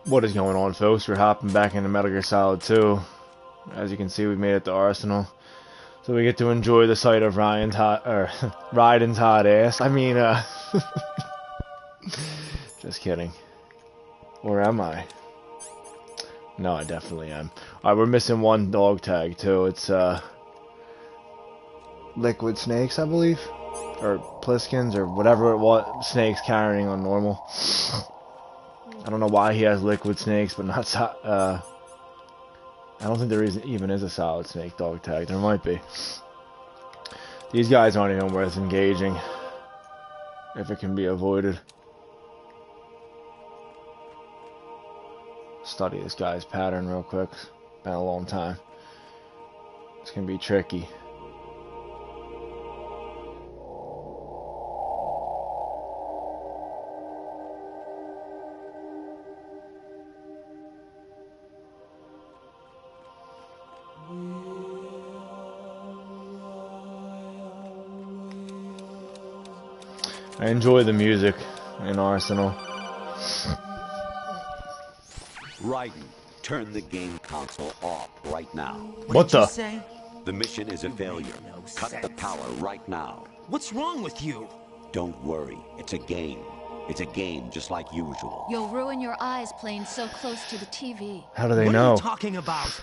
What is going on, folks? We're hopping back into Metal Gear Solid 2. As you can see, we made it to Arsenal. So we get to enjoy the sight of Ryan's hot, or Raiden's hot ass. I mean, just kidding. Or am I? No, I definitely am. Alright, we're missing one dog tag, too. It's, Liquid Snakes, I believe? Or Pliskins, or whatever it was. Snakes carrying on normal. I don't know why he has Liquid Snakes, but not, I don't think there even is a Solid Snake dog tag. There might be. These guys aren't even worth engaging, if it can be avoided. Study this guy's pattern real quick. Been a long time. It's gonna be tricky. I enjoy the music in Arsenal. Raiden, turn the game console off right now. What the? Say? The mission is a failure. Cut the power right now. What's wrong with you? Don't worry, it's a game. It's a game just like usual. You'll ruin your eyes playing so close to the TV. How do they What know? are you talking about?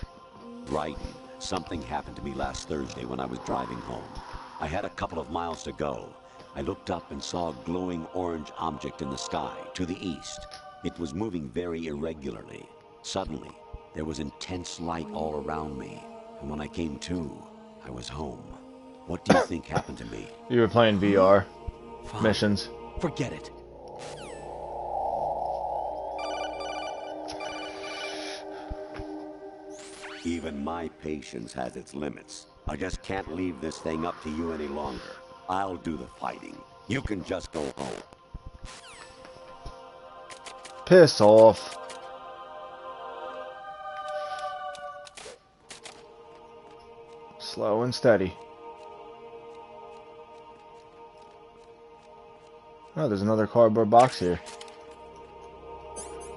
Raiden, something happened to me last Thursday when I was driving home. I had a couple of miles to go. I looked up and saw a glowing orange object in the sky, to the east. It was moving very irregularly. Suddenly, there was intense light all around me. And when I came to, I was home. What do you think happened to me? You were playing VR Fine. missions. Forget it. Even my patience has its limits. I just can't leave this thing up to you any longer. I'll do the fighting. You can just go home. Piss off. Slow and steady. Oh, there's another cardboard box here.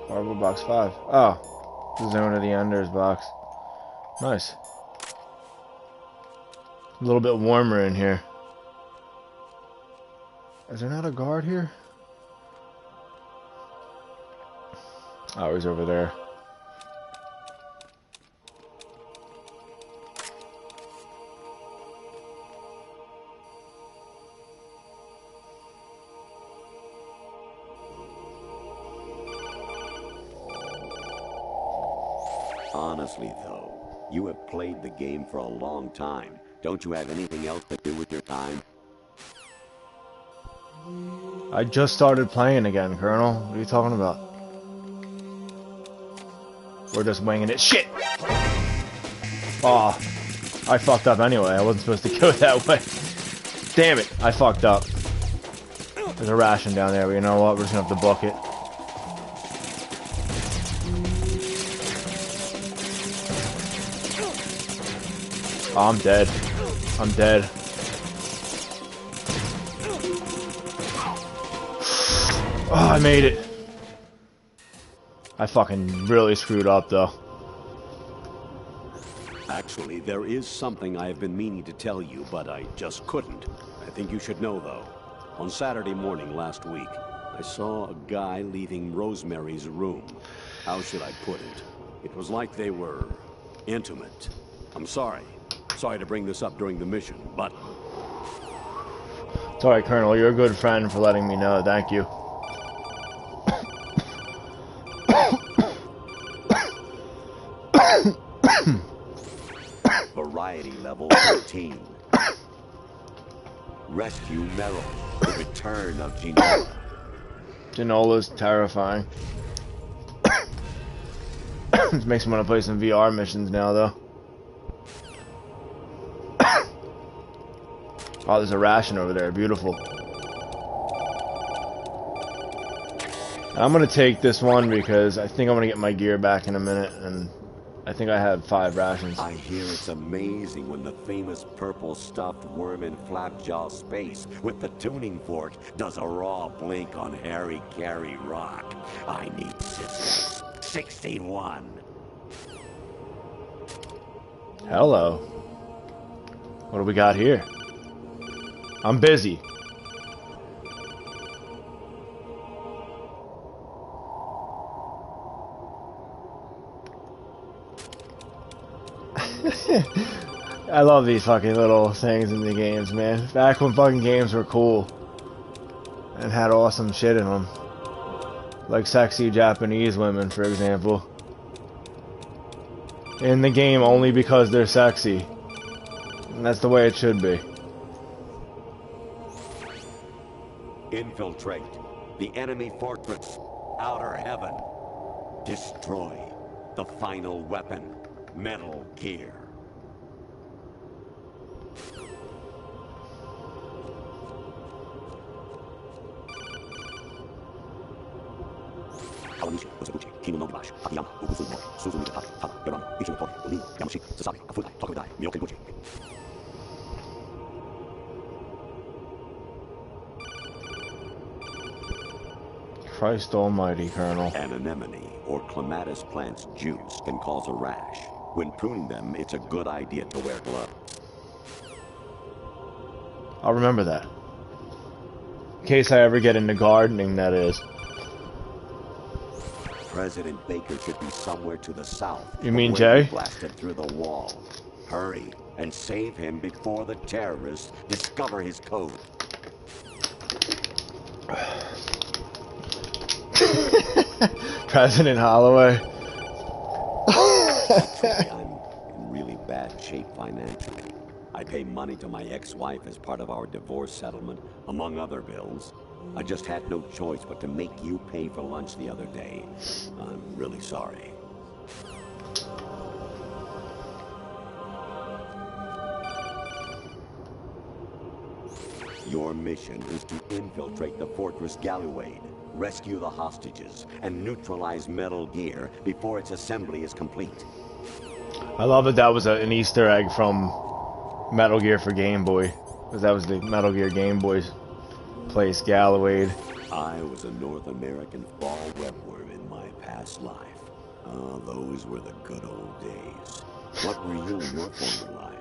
Cardboard box 5. Oh, the Zone of the Enders box. Nice. A little bit warmer in here. Is there not a guard here? Oh, he's over there. Honestly, though, you have played the game for a long time. Don't you have anything else to do with your time? I just started playing again, Colonel. What are you talking about? We're just winging it. Shit! Oh, I fucked up anyway. I wasn't supposed to go that way. Damn it, I fucked up. There's a ration down there, but you know what? We're just gonna have to book it. Oh, I'm dead. I'm dead. Oh, I made it. I fucking really screwed up, though. Actually, there is something I have been meaning to tell you, but I just couldn't. I think you should know, though. On Saturday morning last week, I saw a guy leaving Rosemary's room. How should I put it? It was like they were intimate. I'm sorry. Sorry to bring this up during the mission, but... It's alright, Colonel. You're a good friend for letting me know. Thank you. Variety level 13. Rescue Meryl. The return of Genola. Genola's terrifying. This makes me want to play some VR missions now, though. Oh, there's a ration over there. Beautiful. I'm going to take this one because I think I'm going to get my gear back in a minute and I think I had 5 rations. I hear it's amazing when the famous purple stuffed worm in Flapjaw space with the tuning fork does a raw blink on Harry Carey Rock. I need scissors. 61. Hello. What do we got here? I'm busy. I love these fucking little things in the games, man. Back when fucking games were cool and had awesome shit in them. Like sexy Japanese women, for example. In the game only because they're sexy. And that's the way it should be. Infiltrate the enemy fortress. Outer Heaven. Destroy the final weapon. Metal Gear. Christ almighty, Colonel. An anemone or clematis plant's juice can cause a rash. When pruning them, it's a good idea to wear gloves. I'll remember that. In case I ever get into gardening, that is. President Baker should be somewhere to the south. You mean where Jay? he blasted through the wall. Hurry and save him before the terrorists discover his code. President Holloway. I'm in really bad shape financially. I pay money to my ex-wife as part of our divorce settlement, among other bills. I just had no choice but to make you pay for lunch the other day. I'm really sorry. Your mission is to infiltrate the Fortress Galluade, rescue the hostages, and neutralize Metal Gear before its assembly is complete. I love that that was an Easter egg from Metal Gear for Game Boy. Because that was the Metal Gear Game Boy's place, Galluade. I was a North American fall webworm in my past life. Oh, those were the good old days. What were you in your former life?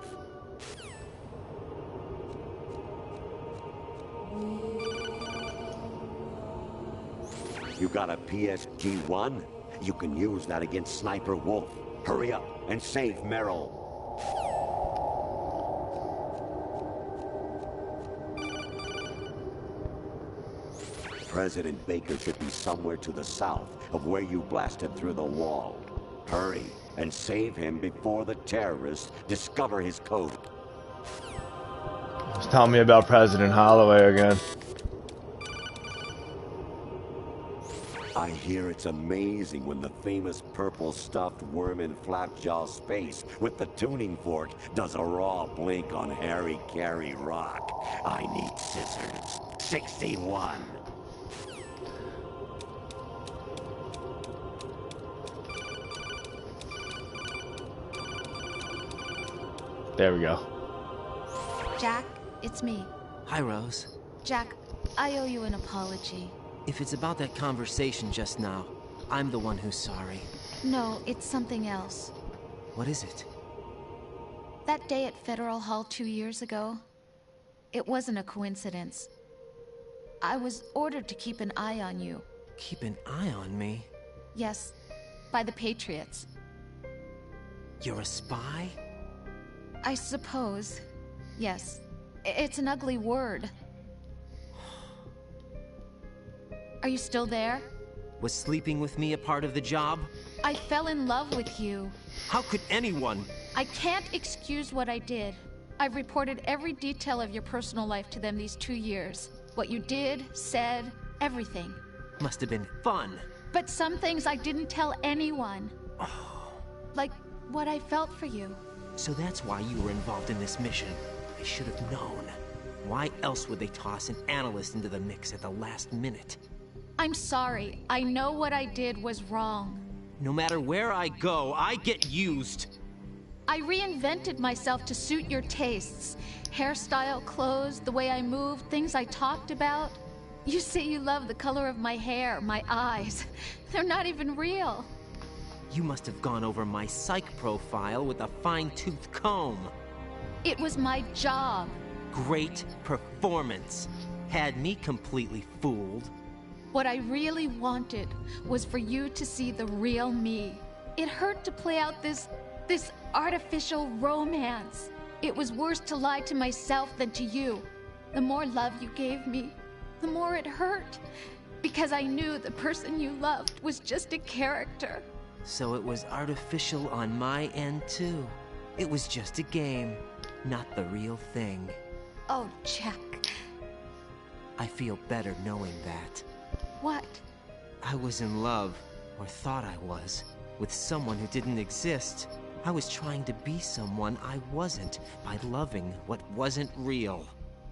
You got a PSG-1? You can use that against Sniper Wolf. Hurry up and save Merrill. President Baker should be somewhere to the south of where you blasted through the wall. Hurry and save him before the terrorists discover his code. Just tell me about President Holloway again. I hear it's amazing when the famous purple stuffed worm in Flapjaw space with the tuning fork does a raw blink on Harry Carey Rock. I need scissors. 61. There we go. Jack, it's me. Hi, Rose. Jack, I owe you an apology. If it's about that conversation just now, I'm the one who's sorry. No, it's something else. What is it? That day at Federal Hall 2 years ago, it wasn't a coincidence. I was ordered to keep an eye on you. Keep an eye on me? Yes, by the Patriots. You're a spy? I suppose. Yes. It's an ugly word. Are you still there? Was sleeping with me a part of the job? I fell in love with you. How could anyone? I can't excuse what I did. I've reported every detail of your personal life to them these 2 years. What you did, said, everything. Must have been fun. But some things I didn't tell anyone. Like what I felt for you. So that's why you were involved in this mission. I should have known. Why else would they toss an analyst into the mix at the last minute? I'm sorry. I know what I did was wrong. No matter where I go, I get used. I reinvented myself to suit your tastes. Hairstyle, clothes, the way I moved, things I talked about. You say you love the color of my hair, my eyes. They're not even real. You must have gone over my psych profile with a fine-tooth comb. It was my job. Great performance. Had me completely fooled. What I really wanted was for you to see the real me. It hurt to play out this artificial romance. It was worse to lie to myself than to you. The more love you gave me, the more it hurt. Because I knew the person you loved was just a character. So it was artificial on my end too. It was just a game, not the real thing. Oh, Jack. I feel better knowing that. What? I was in love, or thought I was, with someone who didn't exist. I was trying to be someone I wasn't by loving what wasn't real.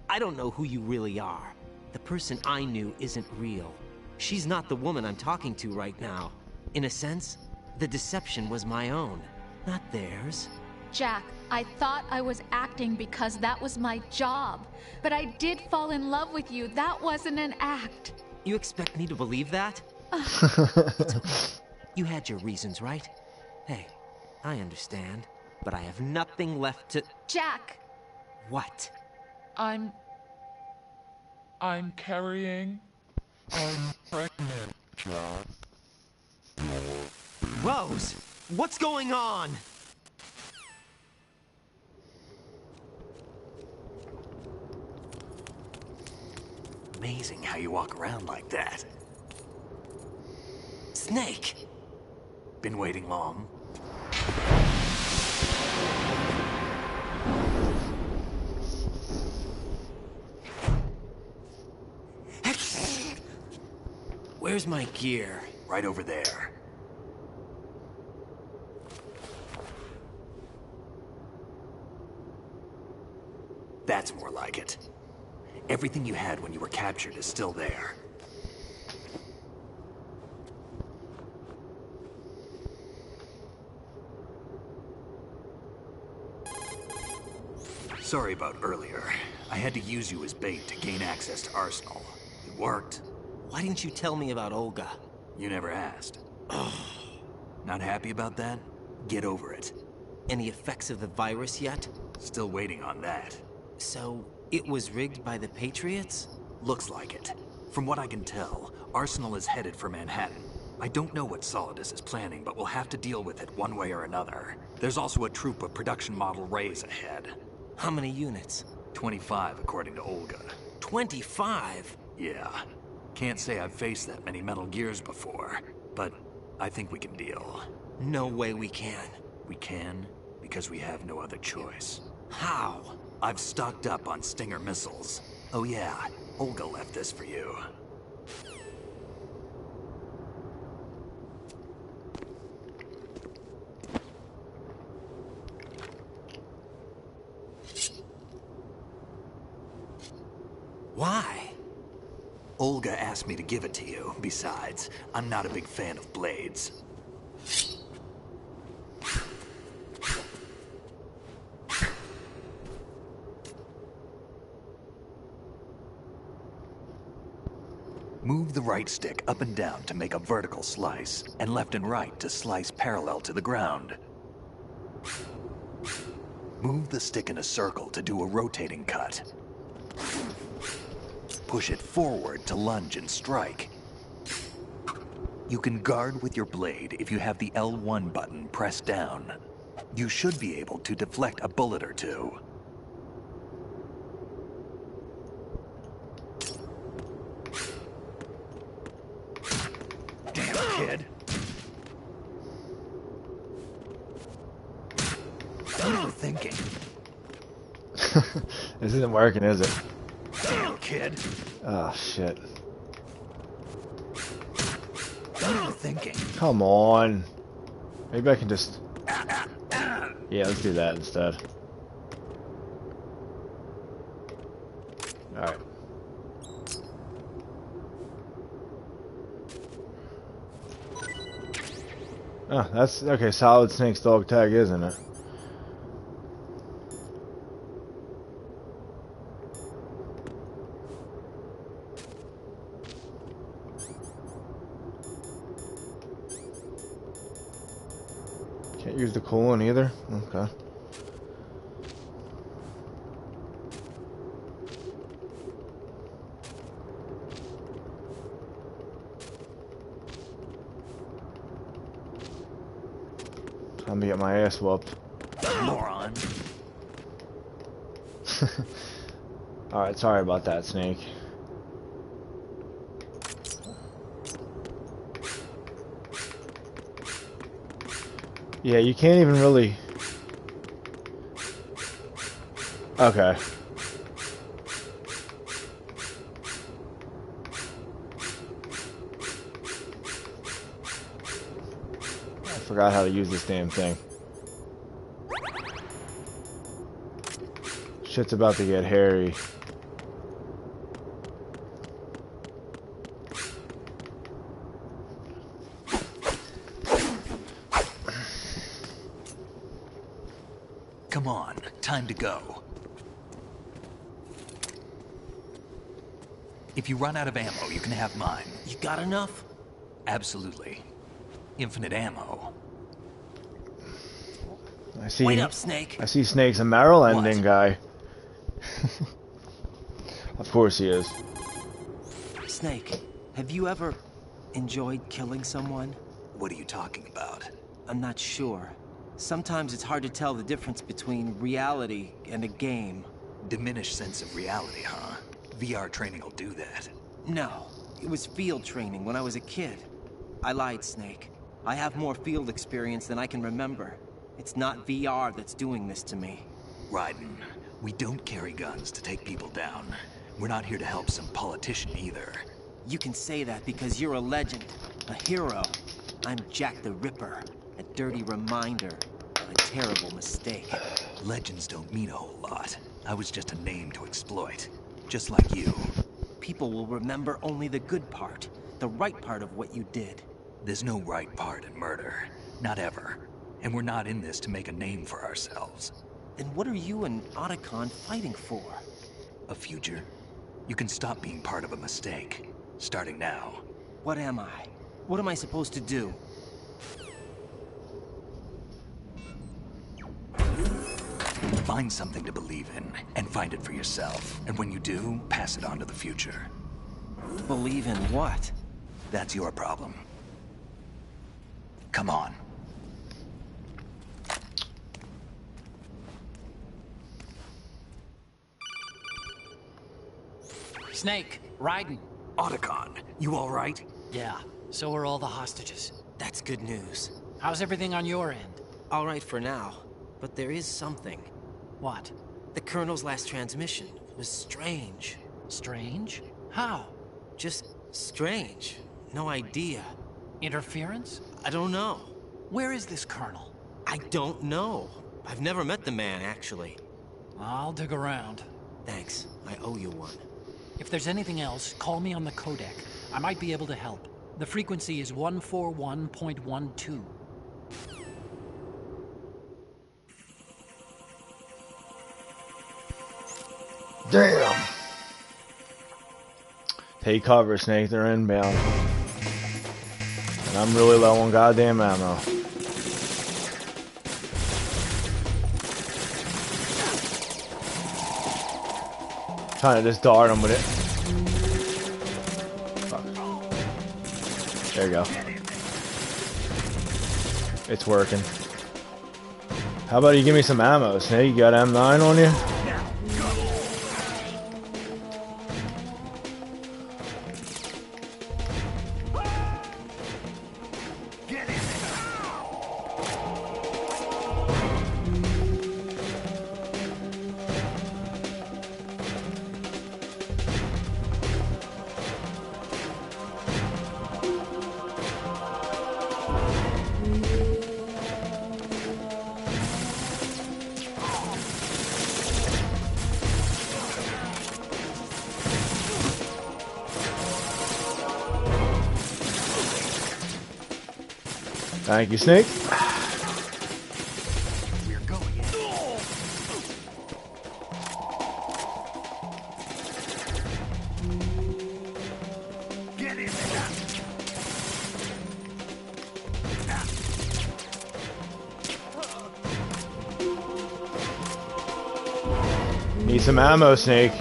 I don't know who you really are. The person I knew isn't real. She's not the woman I'm talking to right now. In a sense, the deception was my own, not theirs. Jack, I thought I was acting because that was my job. But I did fall in love with you. That wasn't an act. You expect me to believe that? It's okay. You had your reasons, right? Hey, I understand, but I have nothing left to... Jack! What? I'm carrying. I'm pregnant, Jack. Rose! What's going on? Amazing how you walk around like that. Snake! Been waiting long? Where's my gear? Right over there. That's more like it. Everything you had when you were captured is still there. Sorry about earlier. I had to use you as bait to gain access to Arsenal. It worked. Why didn't you tell me about Olga? You never asked. Not happy about that? Get over it. Any effects of the virus yet? Still waiting on that. So, it was rigged by the Patriots? Looks like it. From what I can tell, Arsenal is headed for Manhattan. I don't know what Solidus is planning, but we'll have to deal with it one way or another. There's also a troop of production model Rays ahead. How many units? 25, according to Olga. 25? Yeah. Can't say I've faced that many Metal Gears before, but I think we can deal. No way we can. We can, because we have no other choice. How? I've stocked up on Stinger missiles. Oh yeah, Olga left this for you. Why? Olga asked me to give it to you. Besides, I'm not a big fan of blades. Move the right stick up and down to make a vertical slice, and left and right to slice parallel to the ground. Move the stick in a circle to do a rotating cut. Push it forward to lunge and strike. You can guard with your blade if you have the L1 button pressed down. You should be able to deflect a bullet or two. Damn it, kid. What are you thinking? This isn't working, is it? Damn, kid. Oh, shit. What are you thinking? Come on. Maybe I can just... Yeah, let's do that instead. Alright. Oh, that's okay. Solid Snake's dog tag, isn't it? Can't use the cool one either. Okay. Time to get my ass whooped. Moron. Alright, sorry about that, Snake. Yeah, you can't even really... Okay. I forgot how to use this damn thing. Shit's about to get hairy. Come on, time to go. If you run out of ammo, you can have mine. You got enough? Absolutely. Infinite ammo. I see. Wait up, Snake. I see Snake's a Merrill ending What? guy. Of course he is. Snake, have you ever enjoyed killing someone? What are you talking about? I'm not sure. Sometimes it's hard to tell the difference between reality and a game. Diminished sense of reality, huh? VR training will do that. No, it was field training when I was a kid. I lied, Snake. I have more field experience than I can remember. It's not VR that's doing this to me. Raiden, we don't carry guns to take people down. We're not here to help some politician either. You can say that because you're a legend, a hero. I'm Jack the Ripper, a dirty reminder of a terrible mistake. Legends don't mean a whole lot. I was just a name to exploit. Just like you. People will remember only the good part, the right part of what you did. There's no right part in murder. Not ever. And we're not in this to make a name for ourselves. Then what are you and Otacon fighting for? A future? You can stop being part of a mistake. Starting now. What am I? What am I supposed to do? Find something to believe in, and find it for yourself. And when you do, pass it on to the future. Believe in what? That's your problem. Come on. Snake, Raiden. Otacon, you all right? Yeah, so are all the hostages. That's good news. How's everything on your end? All right for now, but there is something. What? The Colonel's last transmission was strange. Strange? How? Just strange. No idea. Interference? I don't know. Where is this Colonel? I don't know. I've never met the man, actually. I'll dig around. Thanks. I owe you one. If there's anything else, call me on the codec. I might be able to help. The frequency is 141.12. Damn. Take cover, Snake. They're inbound. And I'm really low on goddamn ammo. Trying to just dart them with it. Fuck. There you go. It's working. How about you give me some ammo, Snake? You got M9 on you? Thank you, Snake. We're going in. Get in there. Need some ammo, Snake.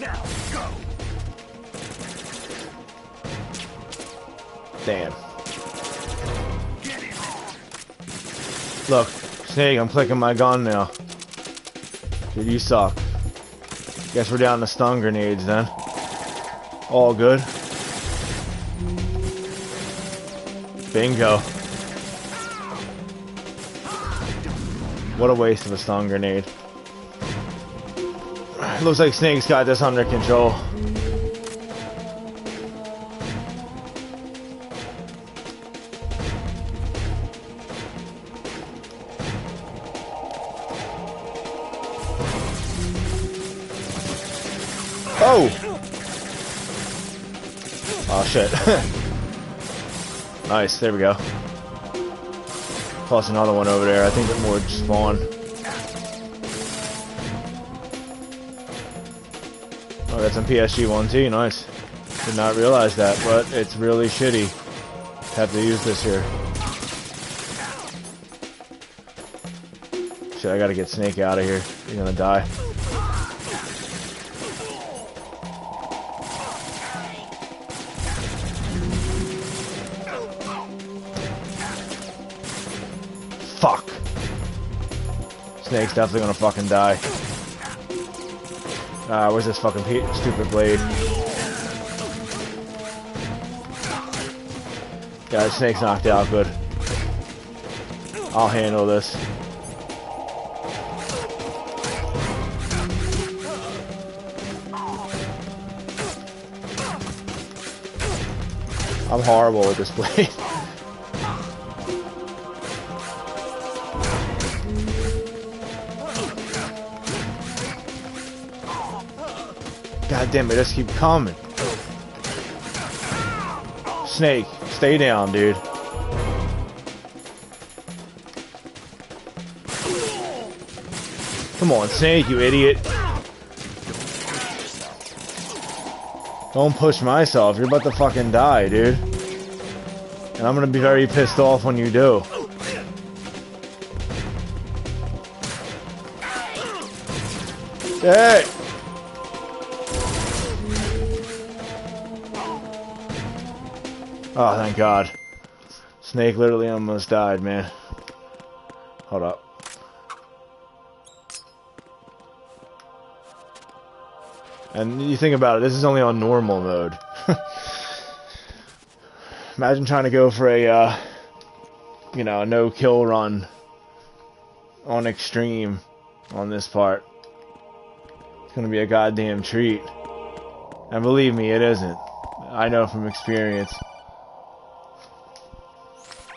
Now, go. Damn. Look, Snake, I'm clicking my gun now. Dude, you suck. Guess we're down to stun grenades then. All good. Bingo. What a waste of a stun grenade. Looks like Snake's got this under control. Oh! Oh shit. Nice, there we go. Plus another one over there. I think that more spawn. Oh, got some PSG 1T, nice. Did not realize that, but it's really shitty. Have to use this here. Shit, I gotta get Snake out of here. He's gonna die. Fuck. Snake's definitely gonna fucking die. Where's this fucking stupid blade? Yeah, Snake's knocked out good. I'll handle this. I'm horrible with this blade. God damn it, just keep coming. Snake, stay down, dude. Come on, Snake, you idiot. Don't push myself, you're about to fucking die, dude. And I'm gonna be very pissed off when you do. Hey! Oh, thank God. Snake literally almost died, man. Hold up. And you think about it, this is only on normal mode. Imagine trying to go for a, you know, a no-kill run on extreme on this part. It's gonna be a goddamn treat. And believe me, it isn't. I know from experience.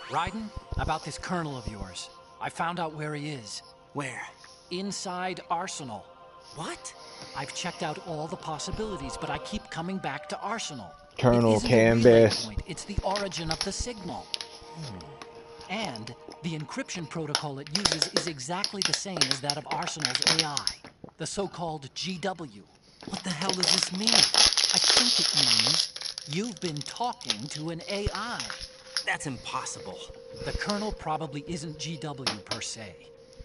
Raiden, about this colonel of yours. I found out where he is. Where? Inside Arsenal. What? I've checked out all the possibilities, but I keep coming back to Arsenal. Colonel It isn't a relay Canvas. point, it's the origin of the signal. And the encryption protocol it uses is exactly the same as that of Arsenal's AI, the so-called GW. What the hell does this mean? I think it means you've been talking to an AI. That's impossible. The Colonel probably isn't GW per se.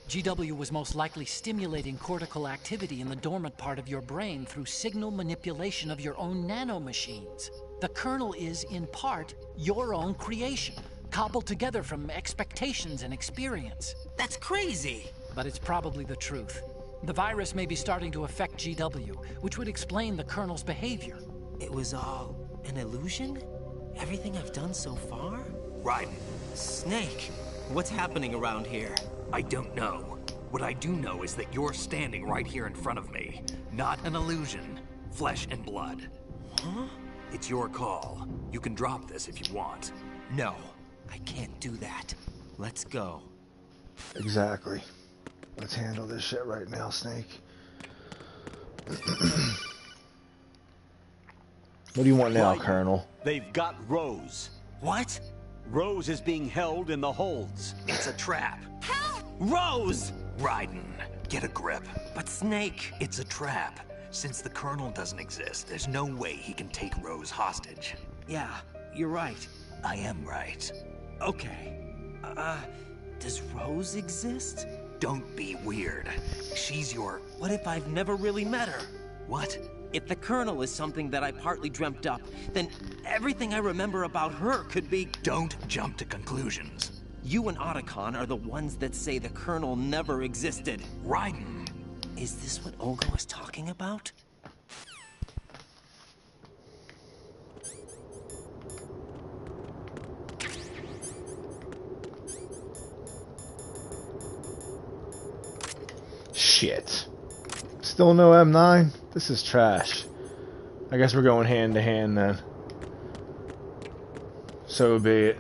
GW was most likely stimulating cortical activity in the dormant part of your brain through signal manipulation of your own nanomachines. The Colonel is, in part, your own creation, cobbled together from expectations and experience. That's crazy. But it's probably the truth. The virus may be starting to affect GW, which would explain the Colonel's behavior. It was all an illusion? Everything I've done so far? Raiden, Snake, what's happening around here? I don't know. What I do know is that you're standing right here in front of me. Not an illusion. Flesh and blood. Huh? It's your call. You can drop this if you want. No, I can't do that. Let's go. Exactly. Let's handle this shit right now, Snake. What do you want now, Right. Colonel? They've got Rose. What? Rose is being held in the holds. It's a trap. Rose! Raiden, get a grip. But Snake... It's a trap. Since the Colonel doesn't exist, there's no way he can take Rose hostage. Yeah, you're right. I am right. Okay. Does Rose exist? Don't be weird. She's your... What if I've never really met her? What? If the Colonel is something that I partly dreamt up, then everything I remember about her could be... Don't jump to conclusions. You and Otacon are the ones that say the Colonel never existed. Raiden. Is this what Olga was talking about? Shit. Still no M9? This is trash. I guess we're going hand to hand then. So be it.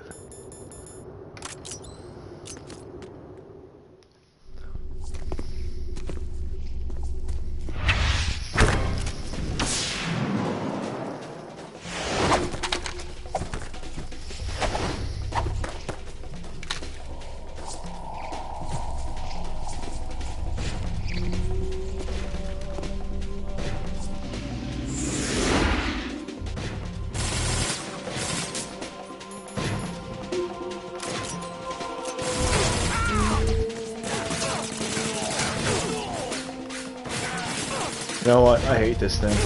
You know what? I hate this thing.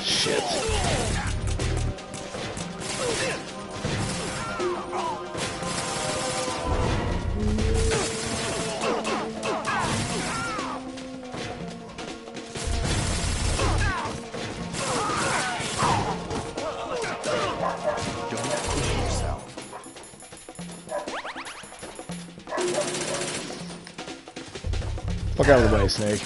Shit. Fuck out of the way, Snake.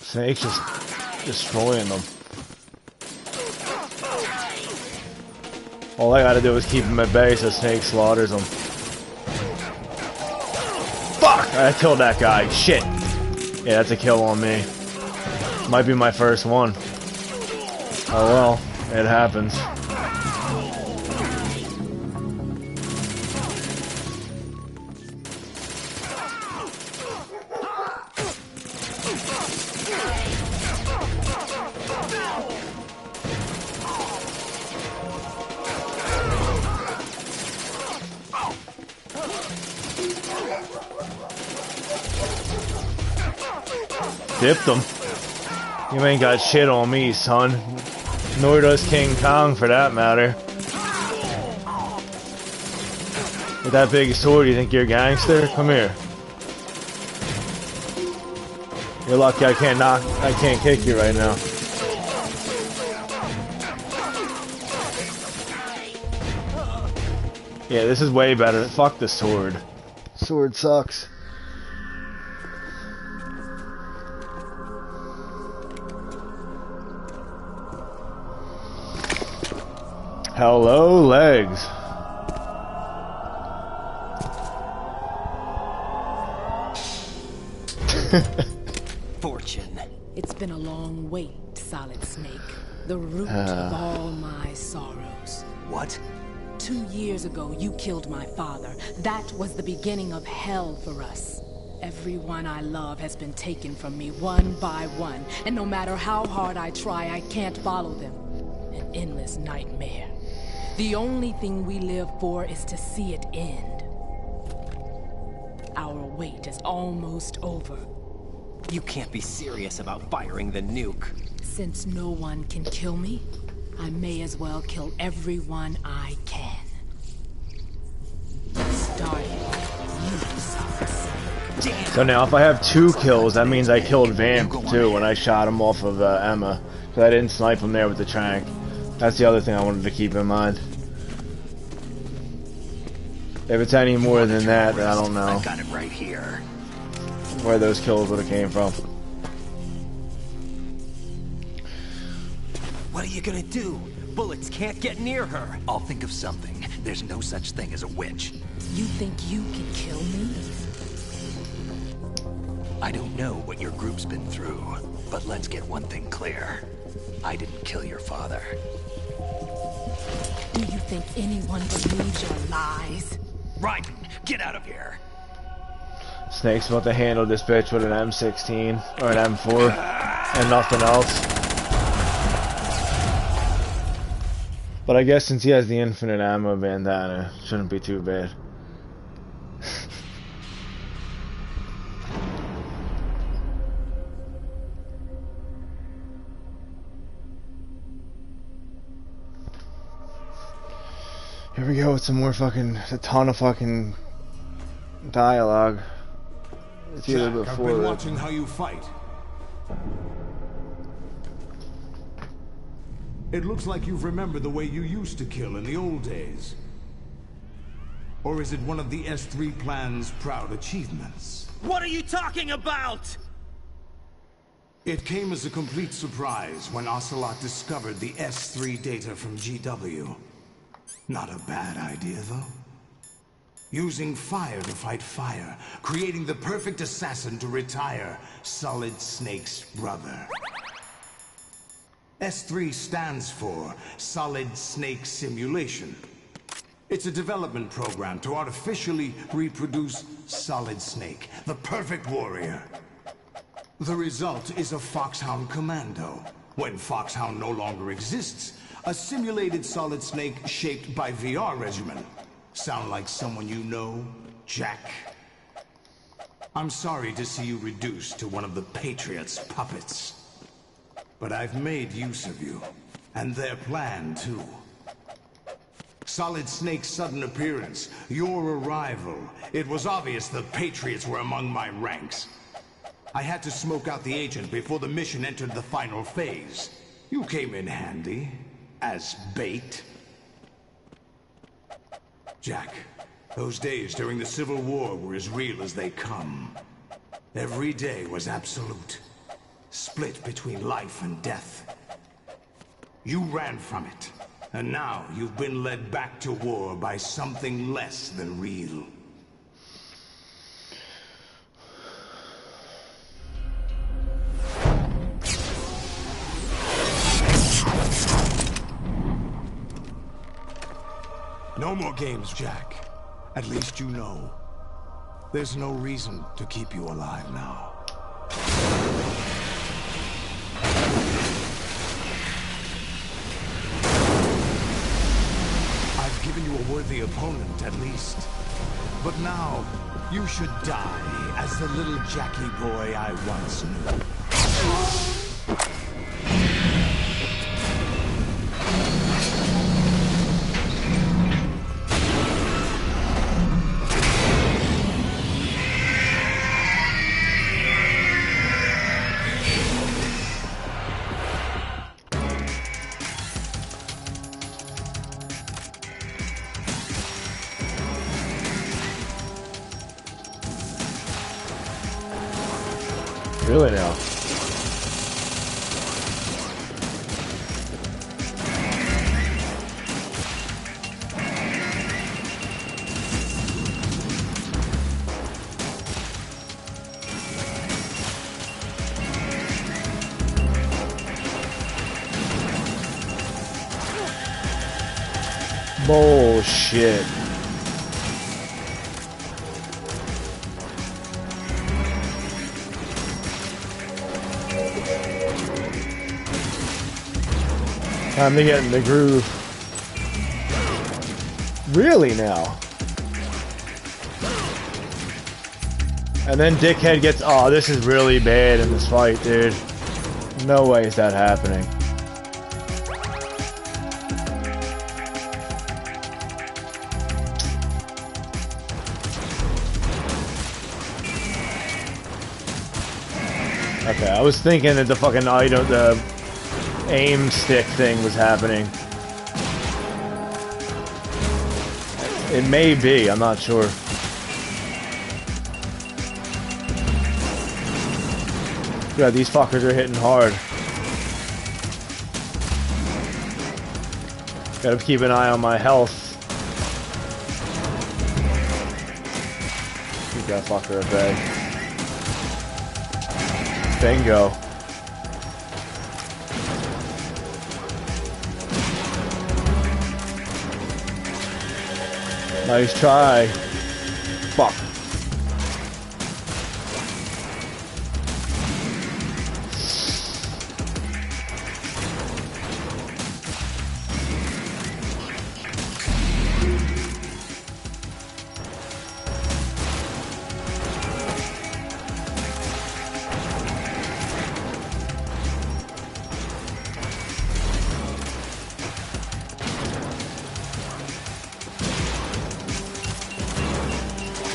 Snake's just destroying them. All I gotta do is keep him at bay so Snake slaughters them. Fuck! I killed that guy. Shit. Yeah, that's a kill on me. Might be my first one. Oh well, it happens. Dipped him. You ain't got shit on me, son. Nor does King Kong, for that matter. With that big sword, you think you're a gangster? Come here. You're lucky I can't kick you right now. Yeah, this is way better. Fuck the sword. Sword sucks. Hello, legs. Fortune. It's been a long wait, Solid Snake. The root of all my sorrows. What? 2 years ago, you killed my father. That was the beginning of hell for us. Everyone I love has been taken from me one by one, and no matter how hard I try, I can't follow them. An endless nightmare. The only thing we live for is to see it end. Our wait is almost over. You can't be serious about firing the nuke. Since no one can kill me, I may as well kill everyone I can. Starting with you, Solid Snake. So now if I have 2 kills, that means I killed Vamp too when I shot him off of Emma. Because I didn't snipe him there with the trank. That's the other thing I wanted to keep in mind. If it's any more than that, then I don't know. I got it right here. Where those kills would have came from. What are you gonna do? Bullets can't get near her. I'll think of something. There's no such thing as a witch. You think you can kill me? I don't know what your group's been through, but let's get one thing clear. I didn't kill your father. Do you think anyone believes your lies? Raiden, get out of here! Snake's about to handle this bitch with an M16 or an M4 and nothing else. But I guess since he has the infinite ammo bandana, shouldn't be too bad. Here we go with some more a ton of fucking dialogue. It's either Jack, before I've been it. watching how you fight. It looks like you've remembered the way you used to kill in the old days. Or is it one of the S3 plan's proud achievements? What are you talking about? It came as a complete surprise when Ocelot discovered the S3 data from GW. Not a bad idea, though. Using fire to fight fire, creating the perfect assassin to retire Solid Snake's brother. S3 stands for Solid Snake Simulation. It's a development program to artificially reproduce Solid Snake, the perfect warrior. The result is a Foxhound Commando. When Foxhound no longer exists, a simulated Solid Snake shaped by VR regimen. Sound like someone you know, Jack? I'm sorry to see you reduced to one of the Patriots' puppets. But I've made use of you, and their plan too. Solid Snake's sudden appearance, your arrival, it was obvious the Patriots were among my ranks. I had to smoke out the agent before the mission entered the final phase. You came in handy, as bait. Jack, those days during the Civil War were as real as they come. Every day was absolute. Split between life and death. You ran from it, and now you've been led back to war by something less than real. No more games, Jack. At least you know. There's no reason to keep you alive now. I've given you a worthy opponent, at least. But now, you should die as the little Jackie boy I once knew. Really now? Bullshit. Time to get in the groove. Really now? And then Dickhead gets... Oh, this is really bad in this fight, dude. No way is that happening. Okay, I was thinking that the fucking item, the aim stick thing was happening. It may be, I'm not sure. Yeah, these fuckers are hitting hard. Gotta keep an eye on my health. Keep that fucker at bay. Bingo. Nice try. Fuck.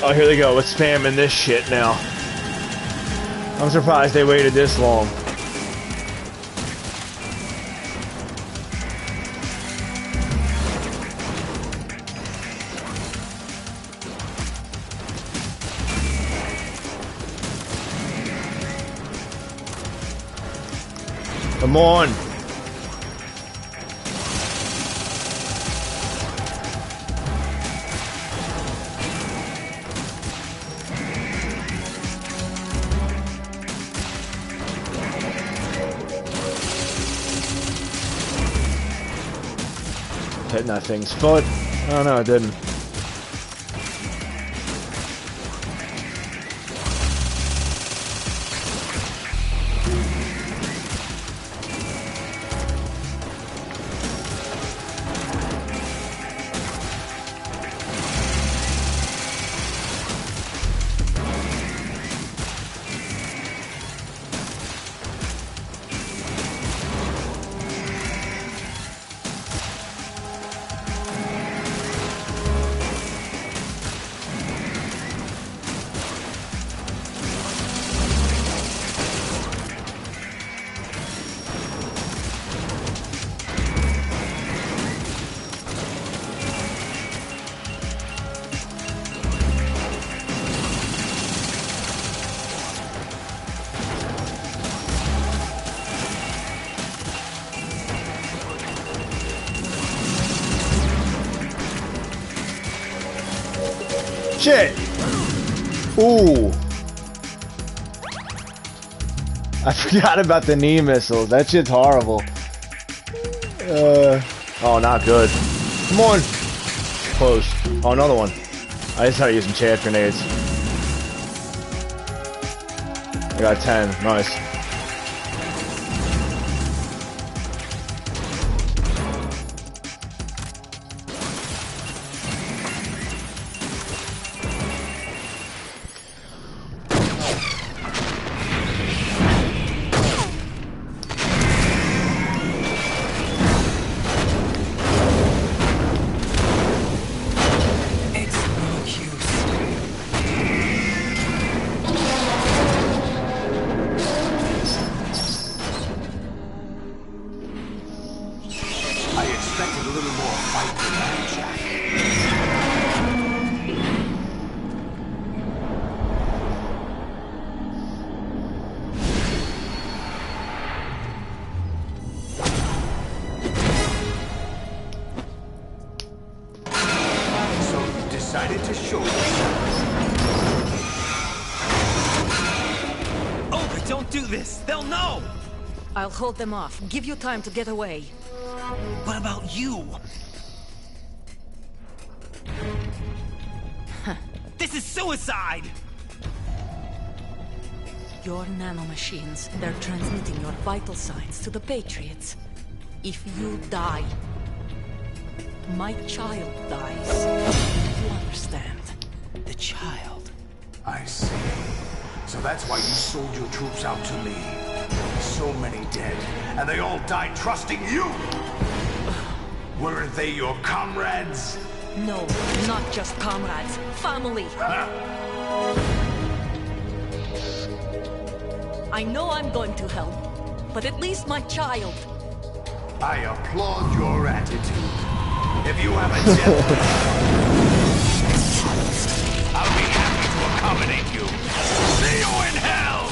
Oh, here they go. Let's spamming this shit now. I'm surprised they waited this long. Come on. Hitting that thing's foot. Oh no, it didn't. Shit! Ooh! I forgot about the knee missiles. That shit's horrible. Oh, not good. Come on! Close. Oh, another one. I just started using chaff grenades. I got 10. Nice. I'll hold them off. Give you time to get away. What about you? This is suicide! Your nanomachines, they're transmitting your vital signs to the Patriots. If you die, my child dies. You understand? The child. I see. So that's why you sold your troops out to me. So many dead, and they all died trusting you! Weren't they your comrades? No, not just comrades. Family. I know I'm going to hell, but at least my child. I applaud your attitude. If you have a death, I'll be happy to accommodate you. See you in hell!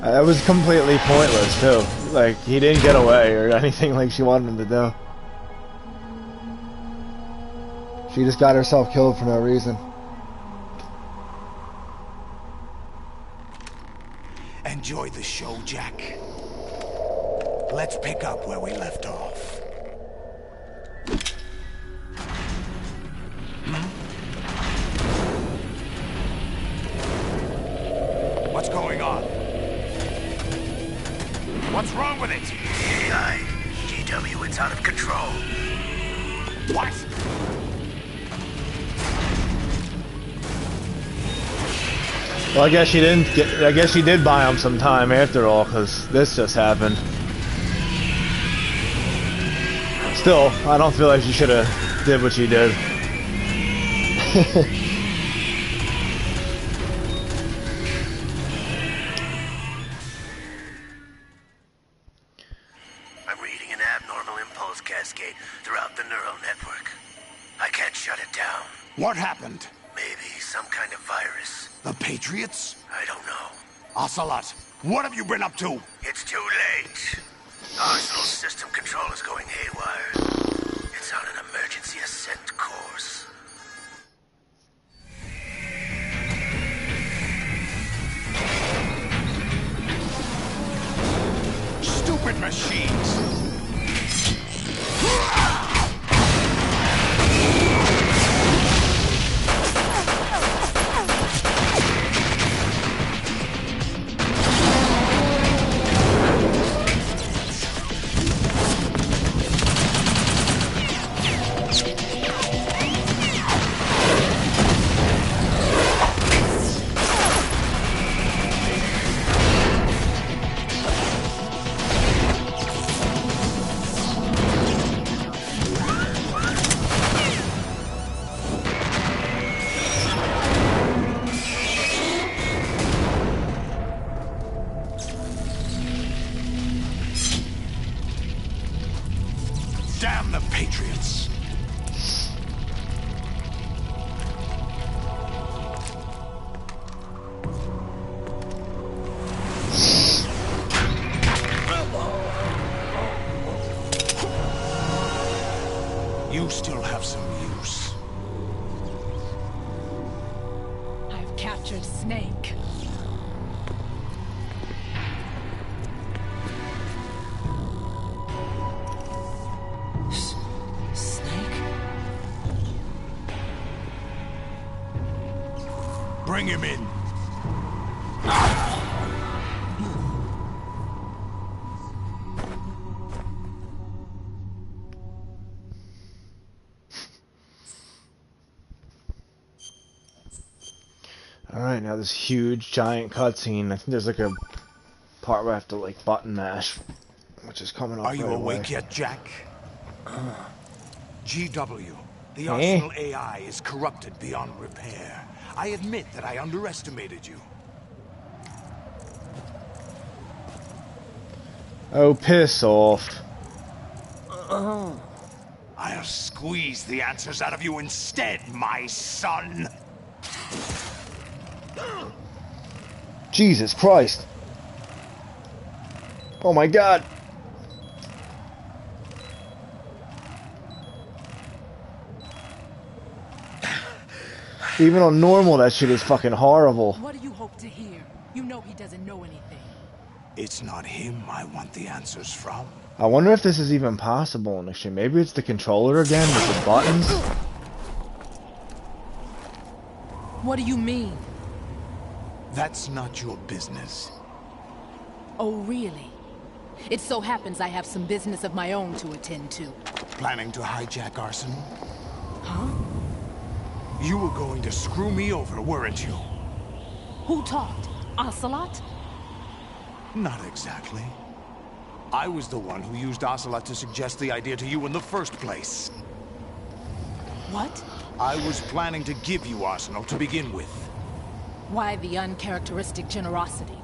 That was completely pointless too. Like, he didn't get away or anything like she wanted him to do. She just got herself killed for no reason. Enjoy the show, Jack. Let's pick up where we left off. What's going on? What's wrong with it? AI, GW, it's out of control. What? Well, I guess she didn't get. I guess she did buy him some time after all, because this just happened. Still, I don't feel like she should have did what she did. I'm reading an abnormal impulse cascade throughout the neural network. I can't shut it down. What happened? Maybe some kind of virus. The Patriots? I don't know. Ocelot, what have you been up to? It's too late. Arsenal's system control is going haywire. It's on an emergency ascent course. Stupid machines! Damn the Patriots! You still have some use. I've captured Snake. Bring him in. Alright, now this huge giant cutscene. I think there's like a part where I have to like button mash, which is coming up. Are you right awake away. yet, Jack? GW, the Arsenal AI is corrupted beyond repair. I admit that I underestimated you. Oh, piss off. I'll squeeze the answers out of you instead, my son. Jesus Christ. Oh my god! Even on normal, that shit is fucking horrible. What do you hope to hear? You know he doesn't know anything. It's not him I want the answers from. I wonder if this is even possible in this shit. Maybe it's the controller again with the buttons? What do you mean? That's not your business. Oh, really? It so happens I have some business of my own to attend to. Planning to hijack Arsenal? Huh? You were going to screw me over, weren't you? Who talked? Ocelot? Not exactly. I was the one who used Ocelot to suggest the idea to you in the first place. What? I was planning to give you Arsenal to begin with. Why the uncharacteristic generosity?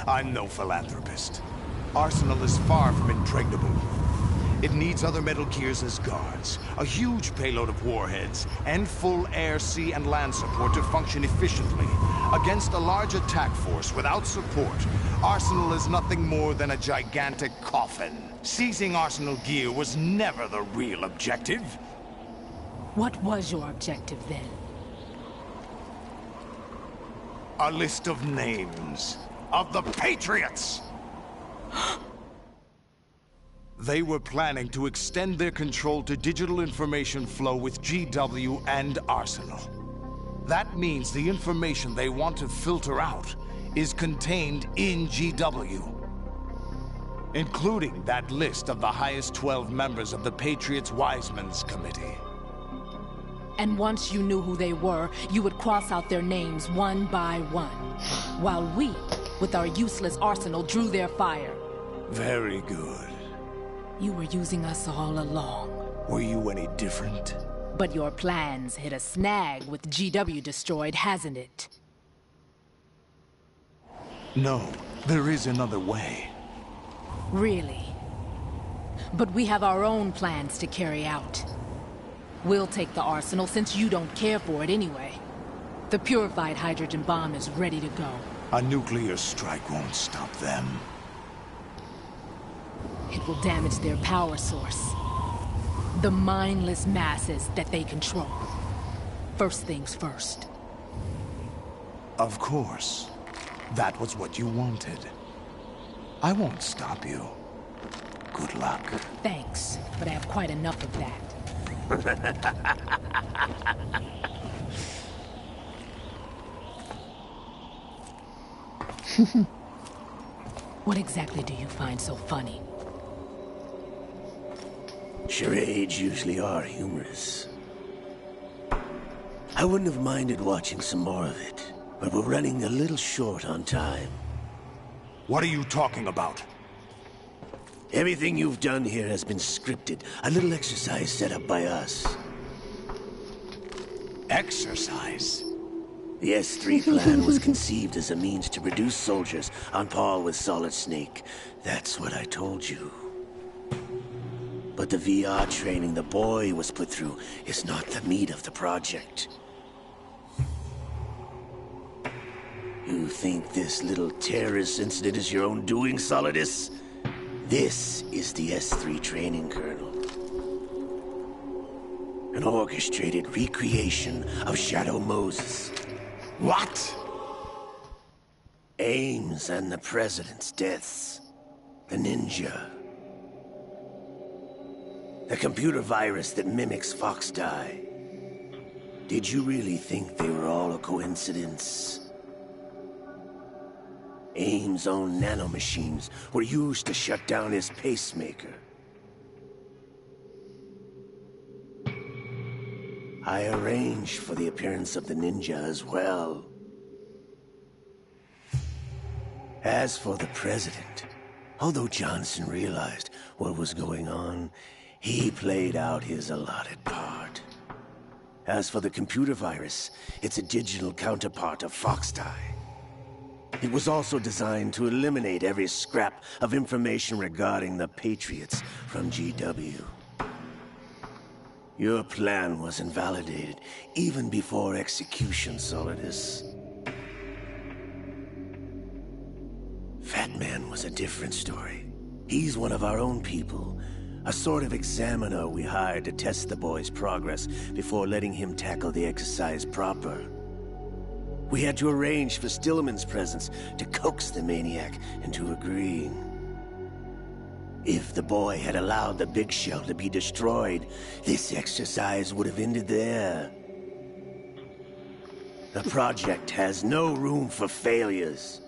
I'm no philanthropist. Arsenal is far from impregnable. It needs other Metal Gears as guards, a huge payload of warheads, and full air, sea, and land support to function efficiently. Against a large attack force without support, Arsenal is nothing more than a gigantic coffin. Seizing Arsenal gear was never the real objective. What was your objective then? A list of names of the Patriots! They were planning to extend their control to digital information flow with GW and Arsenal. That means the information they want to filter out is contained in GW, including that list of the highest 12 members of the Patriots Wiseman's Committee. And once you knew who they were, you would cross out their names one by one, while we, with our useless arsenal, drew their fire. Very good. You were using us all along. Were you any different? But your plans hit a snag with GW destroyed, hasn't it? No, there is another way. Really? But we have our own plans to carry out. We'll take the arsenal since you don't care for it anyway. The purified hydrogen bomb is ready to go. A nuclear strike won't stop them. It will damage their power source. The mindless masses that they control. First things first. Of course. That was what you wanted. I won't stop you. Good luck. Thanks, but I have quite enough of that. What exactly do you find so funny? Charades usually are humorous. I wouldn't have minded watching some more of it, but we're running a little short on time. What are you talking about? Everything you've done here has been scripted. A little exercise set up by us. Exercise? The S3 plan was conceived as a means to reduce soldiers on par with Solid Snake. That's what I told you. But the VR training the boy was put through is not the meat of the project. You think this little terrorist incident is your own doing, Solidus? This is the S3 training kernel. An orchestrated recreation of Shadow Moses. What? Ames and the President's deaths. The ninja. The computer virus that mimics Foxdie. Did you really think they were all a coincidence? Ames' own nanomachines were used to shut down his pacemaker. I arranged for the appearance of the ninja as well. As for the President, although Johnson realized what was going on, he played out his allotted part. As for the computer virus, it's a digital counterpart of Foxdie. It was also designed to eliminate every scrap of information regarding the Patriots from GW. Your plan was invalidated even before execution, Solidus. Fat Man was a different story. He's one of our own people. A sort of examiner we hired to test the boy's progress before letting him tackle the exercise proper. We had to arrange for Stillman's presence to coax the maniac into agreeing. If the boy had allowed the big shell to be destroyed, this exercise would have ended there. The project has no room for failures.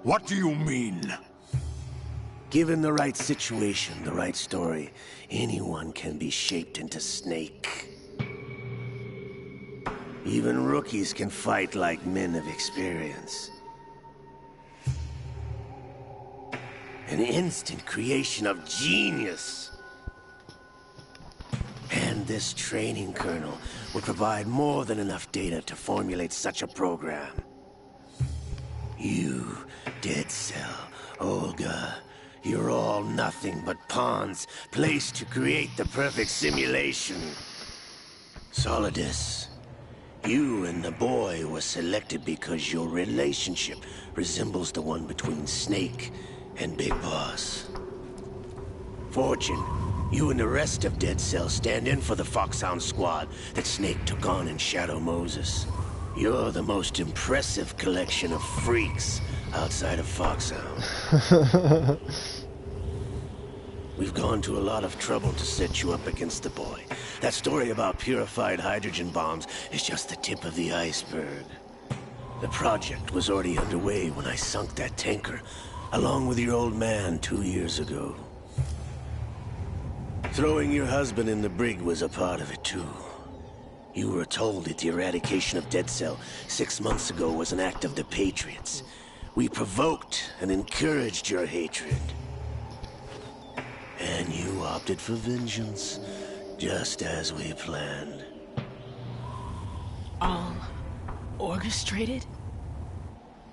What do you mean? Given the right situation, the right story, anyone can be shaped into Snake. Even rookies can fight like men of experience. An instant creation of genius. And this training kernel would provide more than enough data to formulate such a program. You, Dead Cell, Olga, you're all nothing but pawns placed to create the perfect simulation. Solidus, you and the boy were selected because your relationship resembles the one between Snake and Big Boss. Fortune, you and the rest of Dead Cell stand in for the Foxhound squad that Snake took on in Shadow Moses. You're the most impressive collection of freaks outside of Foxhound. We've gone to a lot of trouble to set you up against the boy. That story about purified hydrogen bombs is just the tip of the iceberg. The project was already underway when I sunk that tanker, along with your old man 2 years ago. Throwing your husband in the brig was a part of it too. You were told that the eradication of Dead Cell 6 months ago was an act of the Patriots. We provoked and encouraged your hatred. And you opted for vengeance, just as we planned. All orchestrated?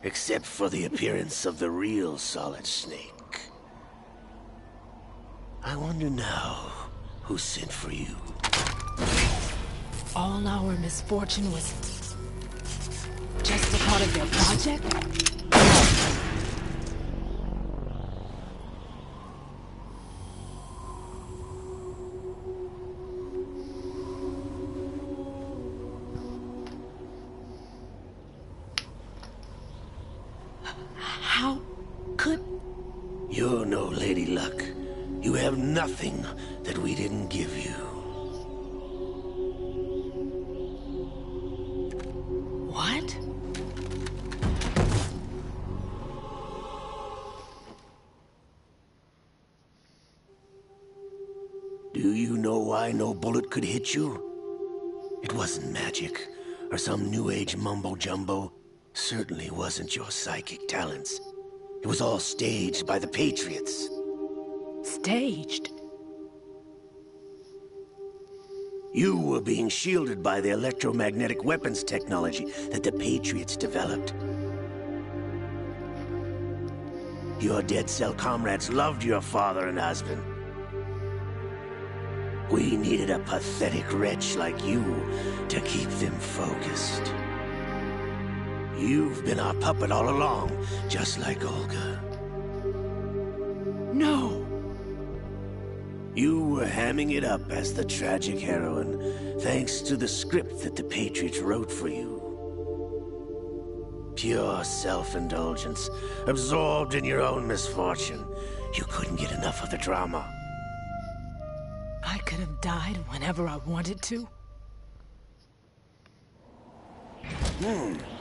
Except for the appearance of the real Solid Snake. I wonder now who sent for you. All our misfortune was just a part of their project? How could... You're no Lady Luck. You have nothing that we didn't give you. What? Do you know why no bullet could hit you? It wasn't magic, or some new age mumbo-jumbo. Certainly wasn't your psychic talents. It was all staged by the Patriots. Staged? You were being shielded by the electromagnetic weapons technology that the Patriots developed. Your Dead Cell comrades loved your father and husband. We needed a pathetic wretch like you to keep them focused. You've been our puppet all along, just like Olga. No! You were hamming it up as the tragic heroine, thanks to the script that the Patriots wrote for you. Pure self-indulgence, absorbed in your own misfortune. You couldn't get enough of the drama. I could have died whenever I wanted to.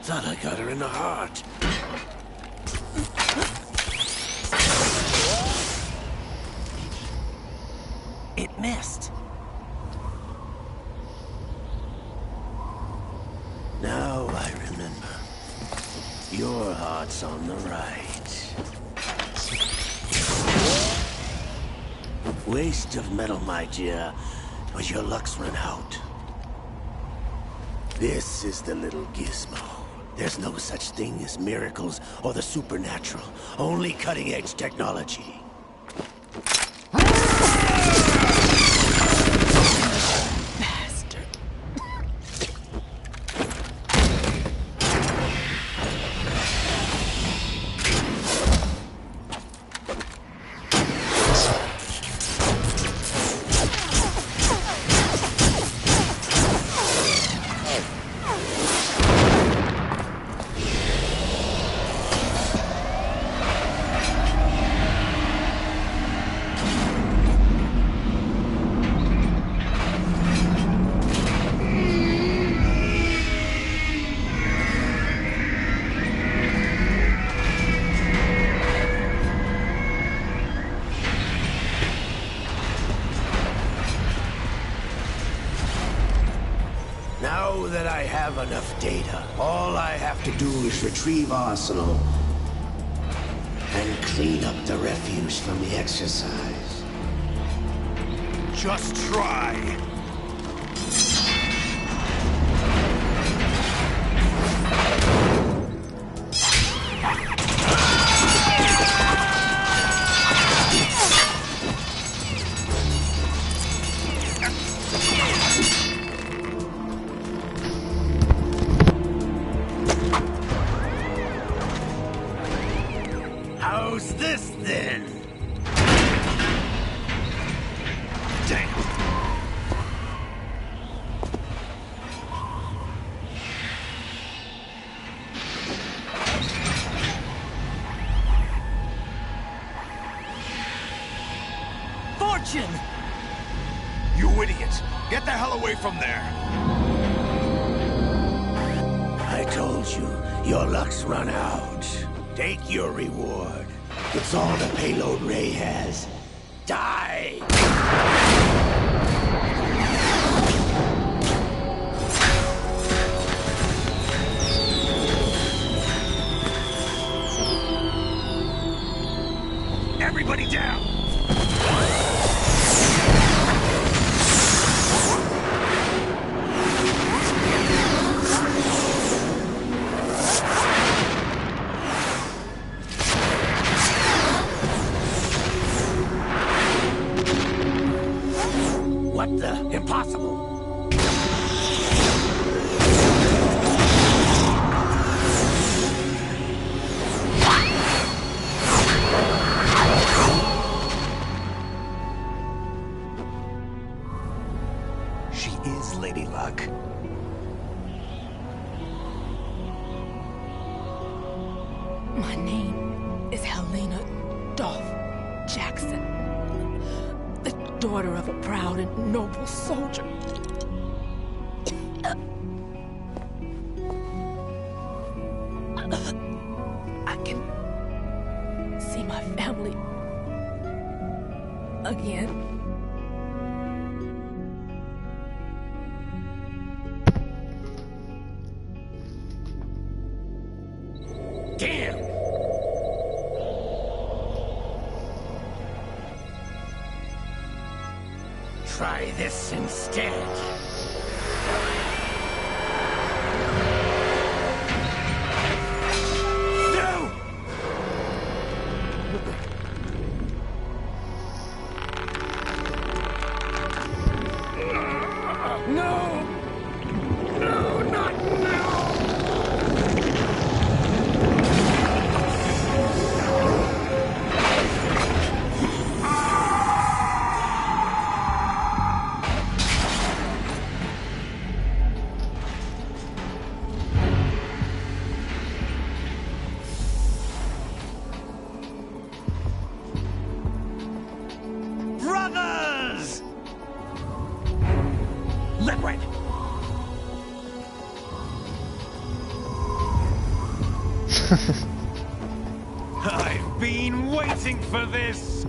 Thought I got her in the heart. It missed. Now I remember. Your heart's on the right. Waste of metal, my dear, but your luck's run out. This is the little gizmo. There's no such thing as miracles or the supernatural. Only cutting-edge technology. Bastard. that I have enough data. All I have to do is retrieve Arsenal and clean up the refuse from the exercise. Just try. How's this then? Damn. Fortune! You idiot! Get the hell away from there! I told you, your luck's run out. Take your reward. It's all the payload Ray has. Die! Everybody down! What the? Impossible! She is Lady Luck. My name is Helena Dolph Jackson, the daughter of a proud and noble soldier. I can see my family again. Damn! Try this instead. No! No! No, not now! Brothers! Liquid! I've been waiting for this!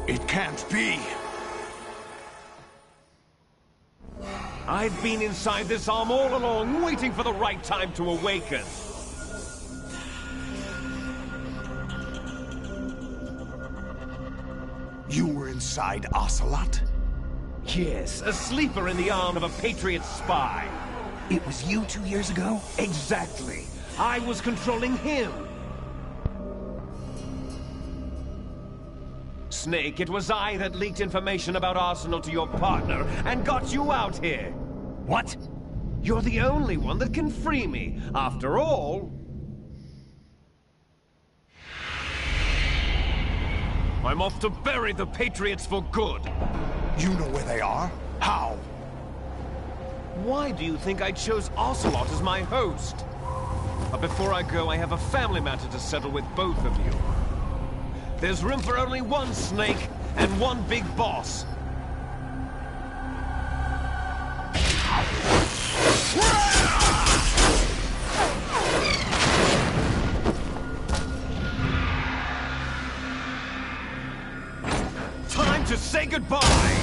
It can't be! I've been inside this arm all along, waiting for the right time to awaken. You were inside Ocelot? Yes, a sleeper in the arm of a Patriot spy. It was you 2 years ago? Exactly. I was controlling him. Snake, it was I that leaked information about Arsenal to your partner and got you out here. What? You're the only one that can free me. After all, I'm off to bury the Patriots for good. You know where they are? How? Why do you think I chose Ocelot as my host? But before I go, I have a family matter to settle with both of you. There's room for only one Snake and one big boss. Time to say goodbye!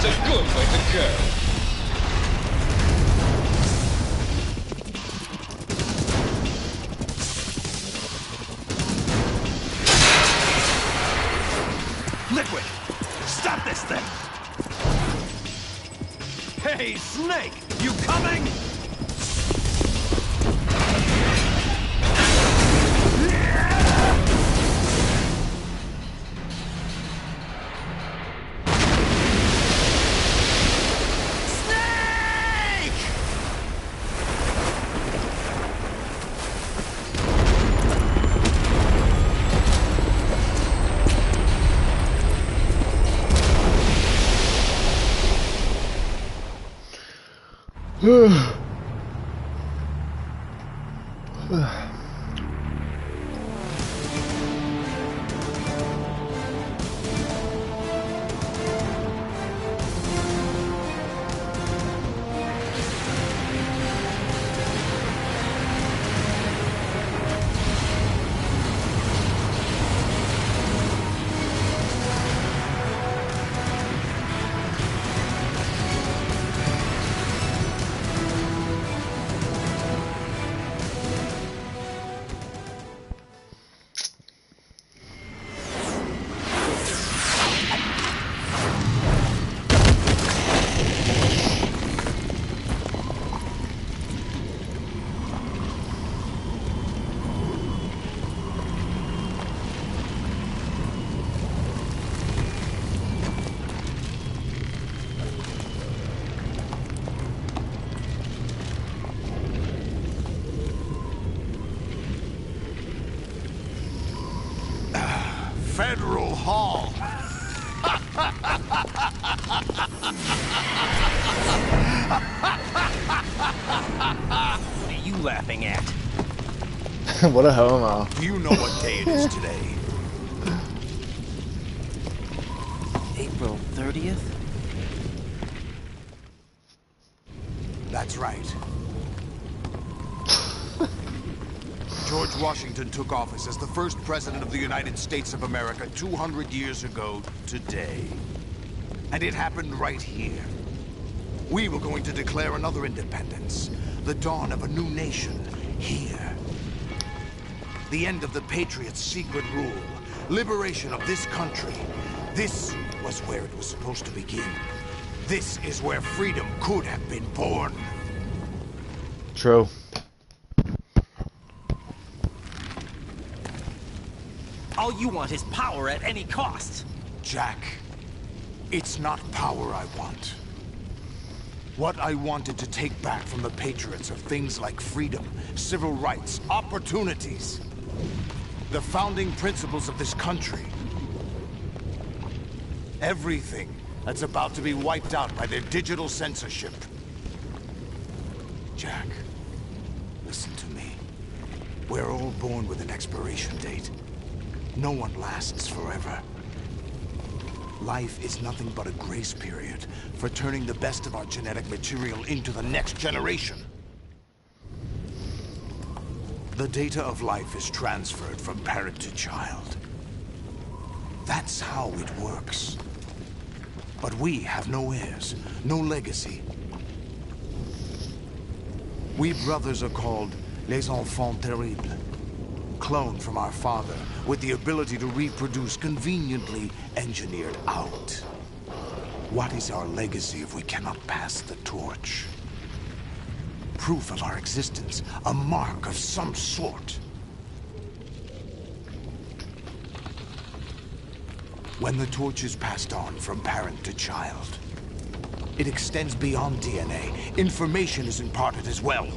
That's a good way to go. Liquid! Stop this thing! Hey, Snake! You coming? Federal Hall. What are you laughing at? What a homo. Do you know what day it is today? April 30th? That's right. George Washington took office as the first president of the United States of America 200 years ago today. And it happened right here. We were going to declare another independence, the dawn of a new nation, here. The end of the Patriots' secret rule, liberation of this country. This was where it was supposed to begin. This is where freedom could have been born. True. All you want is power at any cost. Jack, it's not power I want. What I wanted to take back from the Patriots are things like freedom, civil rights, opportunities. The founding principles of this country. Everything that's about to be wiped out by their digital censorship. Jack, listen to me. We're all born with an expiration date. No one lasts forever. Life is nothing but a grace period for turning the best of our genetic material into the next generation. The data of life is transferred from parent to child. That's how it works. But we have no heirs, no legacy. We brothers are called les enfants terribles. Cloned from our father, with the ability to reproduce conveniently engineered out. What is our legacy if we cannot pass the torch? Proof of our existence, a mark of some sort. When the torch is passed on from parent to child, it extends beyond DNA. Information is imparted as well.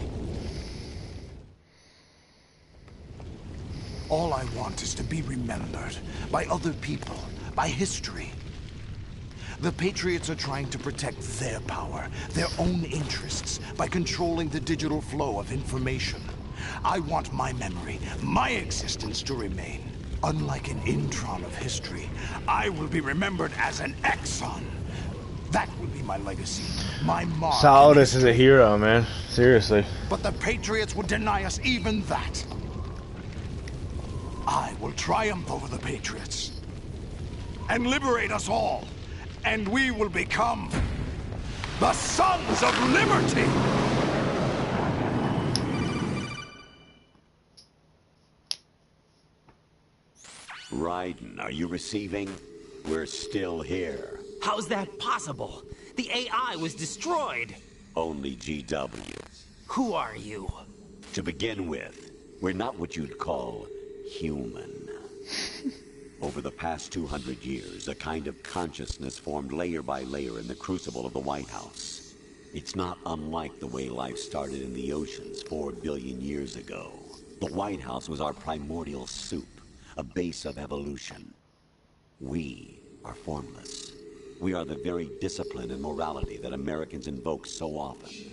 All I want is to be remembered by other people, by history. The Patriots are trying to protect their power, their own interests, by controlling the digital flow of information. I want my memory, my existence to remain. Unlike an intron of history, I will be remembered as an exon. That will be my legacy, my mark. Solidus is a hero, man. Seriously. But the Patriots would deny us even that. I will triumph over the Patriots and liberate us all. and we will become the Sons of Liberty! Raiden, are you receiving? We're still here. How's that possible? The AI was destroyed. Only GW. Who are you? To begin with, we're not what you'd call human. Over the past 200 years, a kind of consciousness formed layer by layer in the crucible of the White House. It's not unlike the way life started in the oceans 4 billion years ago. The White House was our primordial soup, a base of evolution. We are formless. We are the very discipline and morality that Americans invoke so often.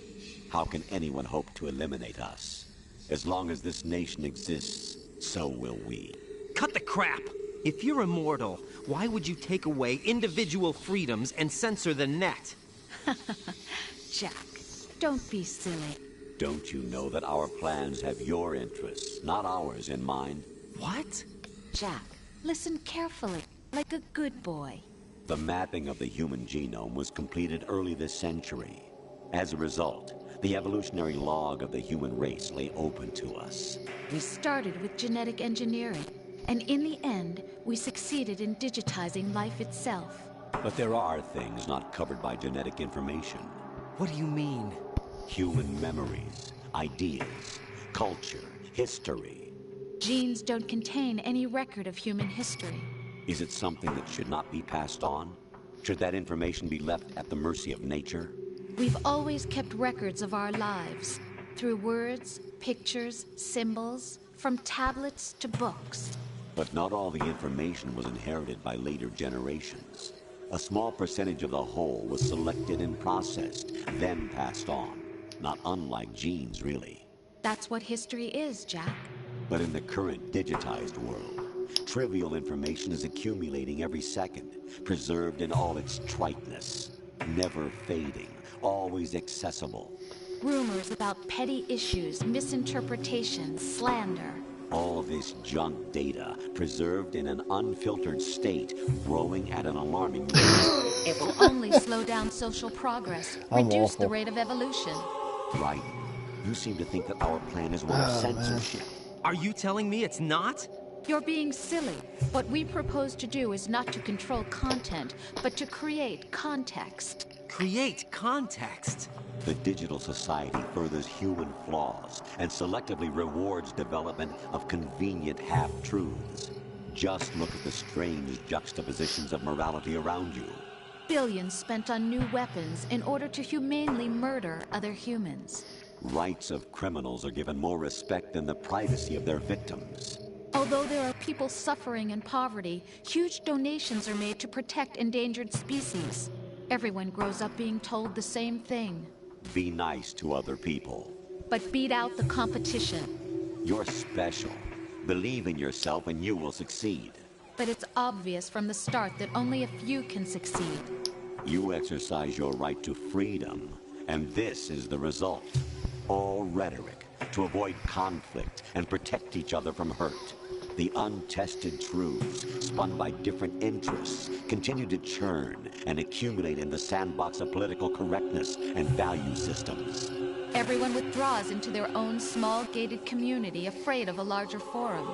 How can anyone hope to eliminate us? As long as this nation exists, so will we. Cut the crap! If you're immortal, why would you take away individual freedoms and censor the net? Jack, don't be silly. Don't you know that our plans have your interests, not ours, in mind? What? Jack, listen carefully, like a good boy. The mapping of the human genome was completed early this century. As a result, the evolutionary log of the human race lay open to us. We started with genetic engineering, and in the end, we succeeded in digitizing life itself. But there are things not covered by genetic information. What do you mean? Human memories, ideas, culture, history. Genes don't contain any record of human history. Is it something that should not be passed on? Should that information be left at the mercy of nature? We've always kept records of our lives, through words, pictures, symbols, from tablets to books. But not all the information was inherited by later generations. A small percentage of the whole was selected and processed, then passed on. Not unlike genes, really. That's what history is, Jack. But in the current digitized world, trivial information is accumulating every second, preserved in all its triteness, never fading, always accessible. Rumors about petty issues, misinterpretations, slander. All this junk data, preserved in an unfiltered state, growing at an alarming rate. It will only slow down social progress, reduce the rate of evolution. Right. You seem to think that our plan is one of censorship. Are you telling me it's not? You're being silly. What we propose to do is not to control content, but to create context. Create context? The digital society furthers human flaws and selectively rewards development of convenient half-truths. Just look at the strange juxtapositions of morality around you. Billions spent on new weapons in order to humanely murder other humans. Rights of criminals are given more respect than the privacy of their victims. Although there are people suffering in poverty, huge donations are made to protect endangered species. Everyone grows up being told the same thing. Be nice to other people. But beat out the competition. You're special. Believe in yourself and you will succeed. But it's obvious from the start that only a few can succeed. You exercise your right to freedom, and this is the result. All rhetoric to avoid conflict and protect each other from hurt. The untested truths, spun by different interests, continue to churn and accumulate in the sandbox of political correctness and value systems. Everyone withdraws into their own small gated community, afraid of a larger forum.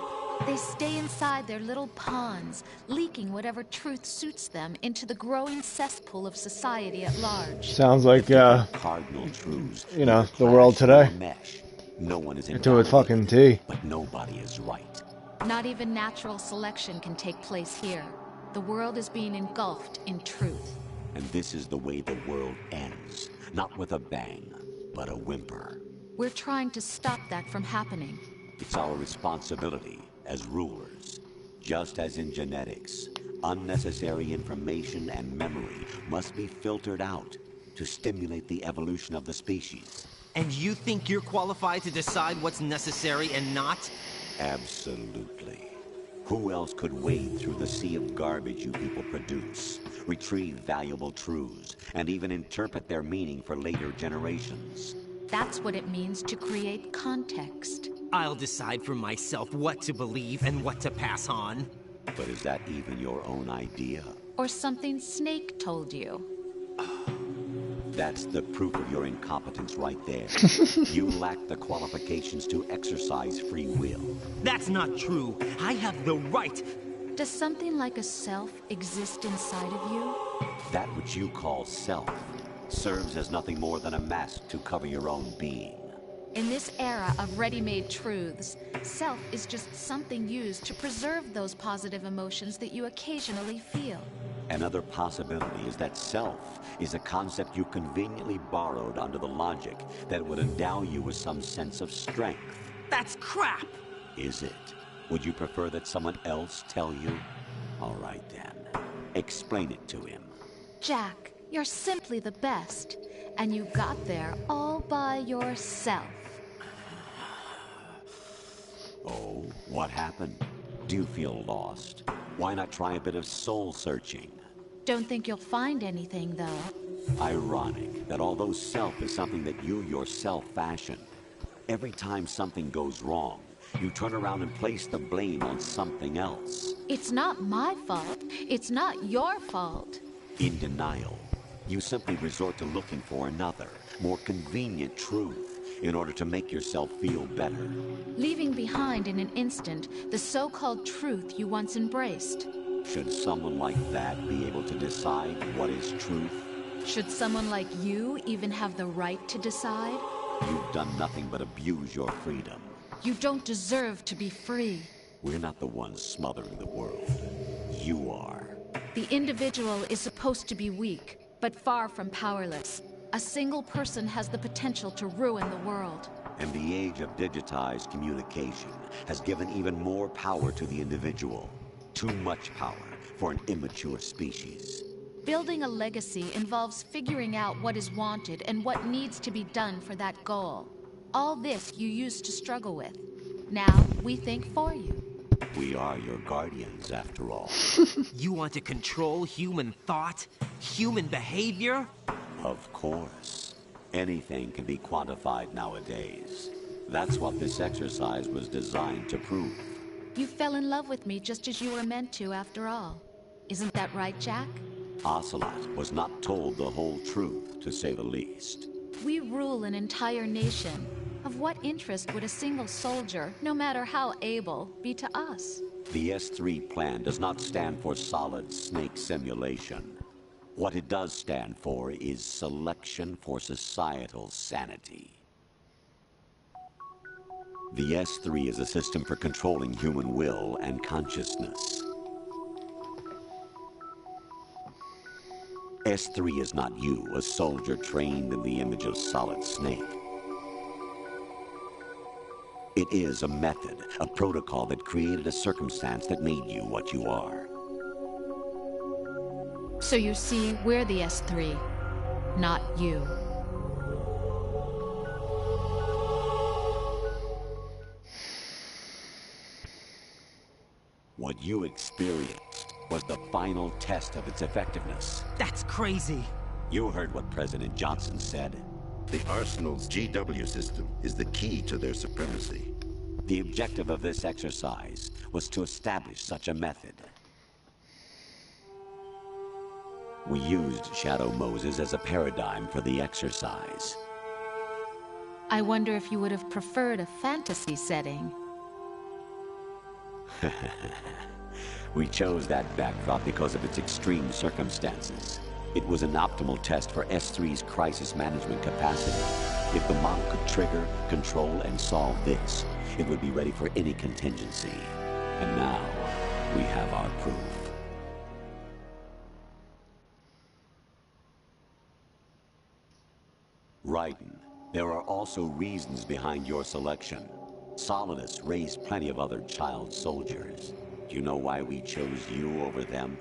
They stay inside their little ponds, leaking whatever truth suits them into the growing cesspool of society at large. Sounds like, cardinal truths, you know, the world today. No one is into a fucking T. But nobody is right. Not even natural selection can take place here. The world is being engulfed in truth. And this is the way the world ends. Not with a bang, but a whimper. We're trying to stop that from happening. It's our responsibility as rulers. Just as in genetics, unnecessary information and memory must be filtered out to stimulate the evolution of the species. And you think you're qualified to decide what's necessary and not? Absolutely. Who else could wade through the sea of garbage you people produce, retrieve valuable truths, and even interpret their meaning for later generations? That's what it means to create context. I'll decide for myself what to believe and what to pass on. But is that even your own idea? Or something Snake told you? That's the proof of your incompetence right there. You lack the qualifications to exercise free will. That's not true. I have the right. Does something like a self exist inside of you? That which you call self serves as nothing more than a mask to cover your own being. In this era of ready-made truths, self is just something used to preserve those positive emotions that you occasionally feel. Another possibility is that self is a concept you conveniently borrowed under the logic that it would endow you with some sense of strength. That's crap! Is it? Would you prefer that someone else tell you? All right then. Explain it to him. Jack, you're simply the best. And you got there all by yourself. Oh, what happened? Do you feel lost? Why not try a bit of soul searching? Don't think you'll find anything, though. Ironic that although self is something that you yourself fashioned, every time something goes wrong, you turn around and place the blame on something else. It's not my fault. It's not your fault. In denial, you simply resort to looking for another, more convenient truth in order to make yourself feel better. Leaving behind in an instant the so-called truth you once embraced. Should someone like that be able to decide what is truth? Should someone like you even have the right to decide? You've done nothing but abuse your freedom. You don't deserve to be free. We're not the ones smothering the world. You are. The individual is supposed to be weak, but far from powerless. A single person has the potential to ruin the world. And the age of digitized communication has given even more power to the individual. Too much power for an immature species. Building a legacy involves figuring out what is wanted and what needs to be done for that goal. All this you used to struggle with. Now, we think for you. We are your guardians, after all. You want to control human thought? Human behavior? Of course. Anything can be quantified nowadays. That's what this exercise was designed to prove. You fell in love with me just as you were meant to, after all. Isn't that right, Jack? Ocelot was not told the whole truth, to say the least. We rule an entire nation. Of what interest would a single soldier, no matter how able, be to us? The S3 plan does not stand for Solid Snake Simulation. What it does stand for is Selection for Societal Sanity. The S3 is a system for controlling human will and consciousness. S3 is not you, a soldier trained in the image of Solid Snake. It is a method, a protocol that created a circumstance that made you what you are. So you see, we're the S3, not you. What you experienced was the final test of its effectiveness. That's crazy. You heard what President Johnson said. The Arsenal's GW system is the key to their supremacy. The objective of this exercise was to establish such a method. We used Shadow Moses as a paradigm for the exercise. I wonder if you would have preferred a fantasy setting. We chose that backdrop because of its extreme circumstances. It was an optimal test for S3's crisis management capacity. If the model could trigger, control, and solve this, it would be ready for any contingency. And now, we have our proof. Raiden, there are also reasons behind your selection. Solidus raised plenty of other child soldiers. Do you know why we chose you over them?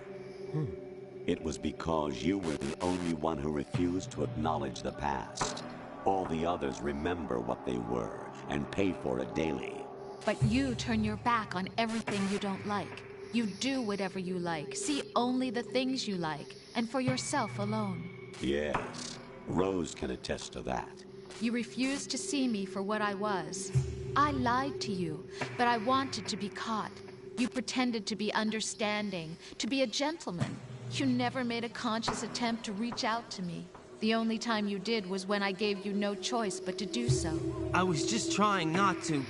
It was because you were the only one who refused to acknowledge the past. All the others remember what they were and pay for it daily. But you turn your back on everything you don't like. You do whatever you like, see only the things you like, and for yourself alone. Yes, Rose can attest to that. You refused to see me for what I was. I lied to you, but I wanted to be caught. You pretended to be understanding, to be a gentleman. You never made a conscious attempt to reach out to me. The only time you did was when I gave you no choice but to do so. I was just trying not to...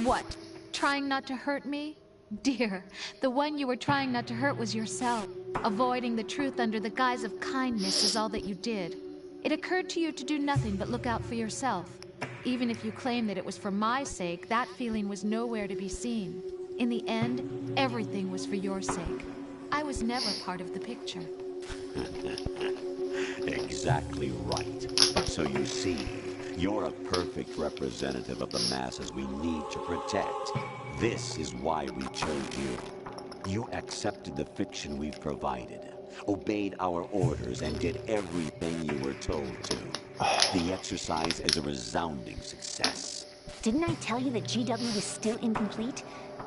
What? Trying not to hurt me? Dear, the one you were trying not to hurt was yourself. Avoiding the truth under the guise of kindness is all that you did. It occurred to you to do nothing but look out for yourself. Even if you claim that it was for my sake, that feeling was nowhere to be seen. In the end, everything was for your sake. I was never part of the picture. Exactly right. So you see, you're a perfect representative of the masses we need to protect. This is why we chose you. You accepted the fiction we've provided, obeyed our orders, and did everything you were told to. The exercise is a resounding success. Didn't I tell you that GW was still incomplete?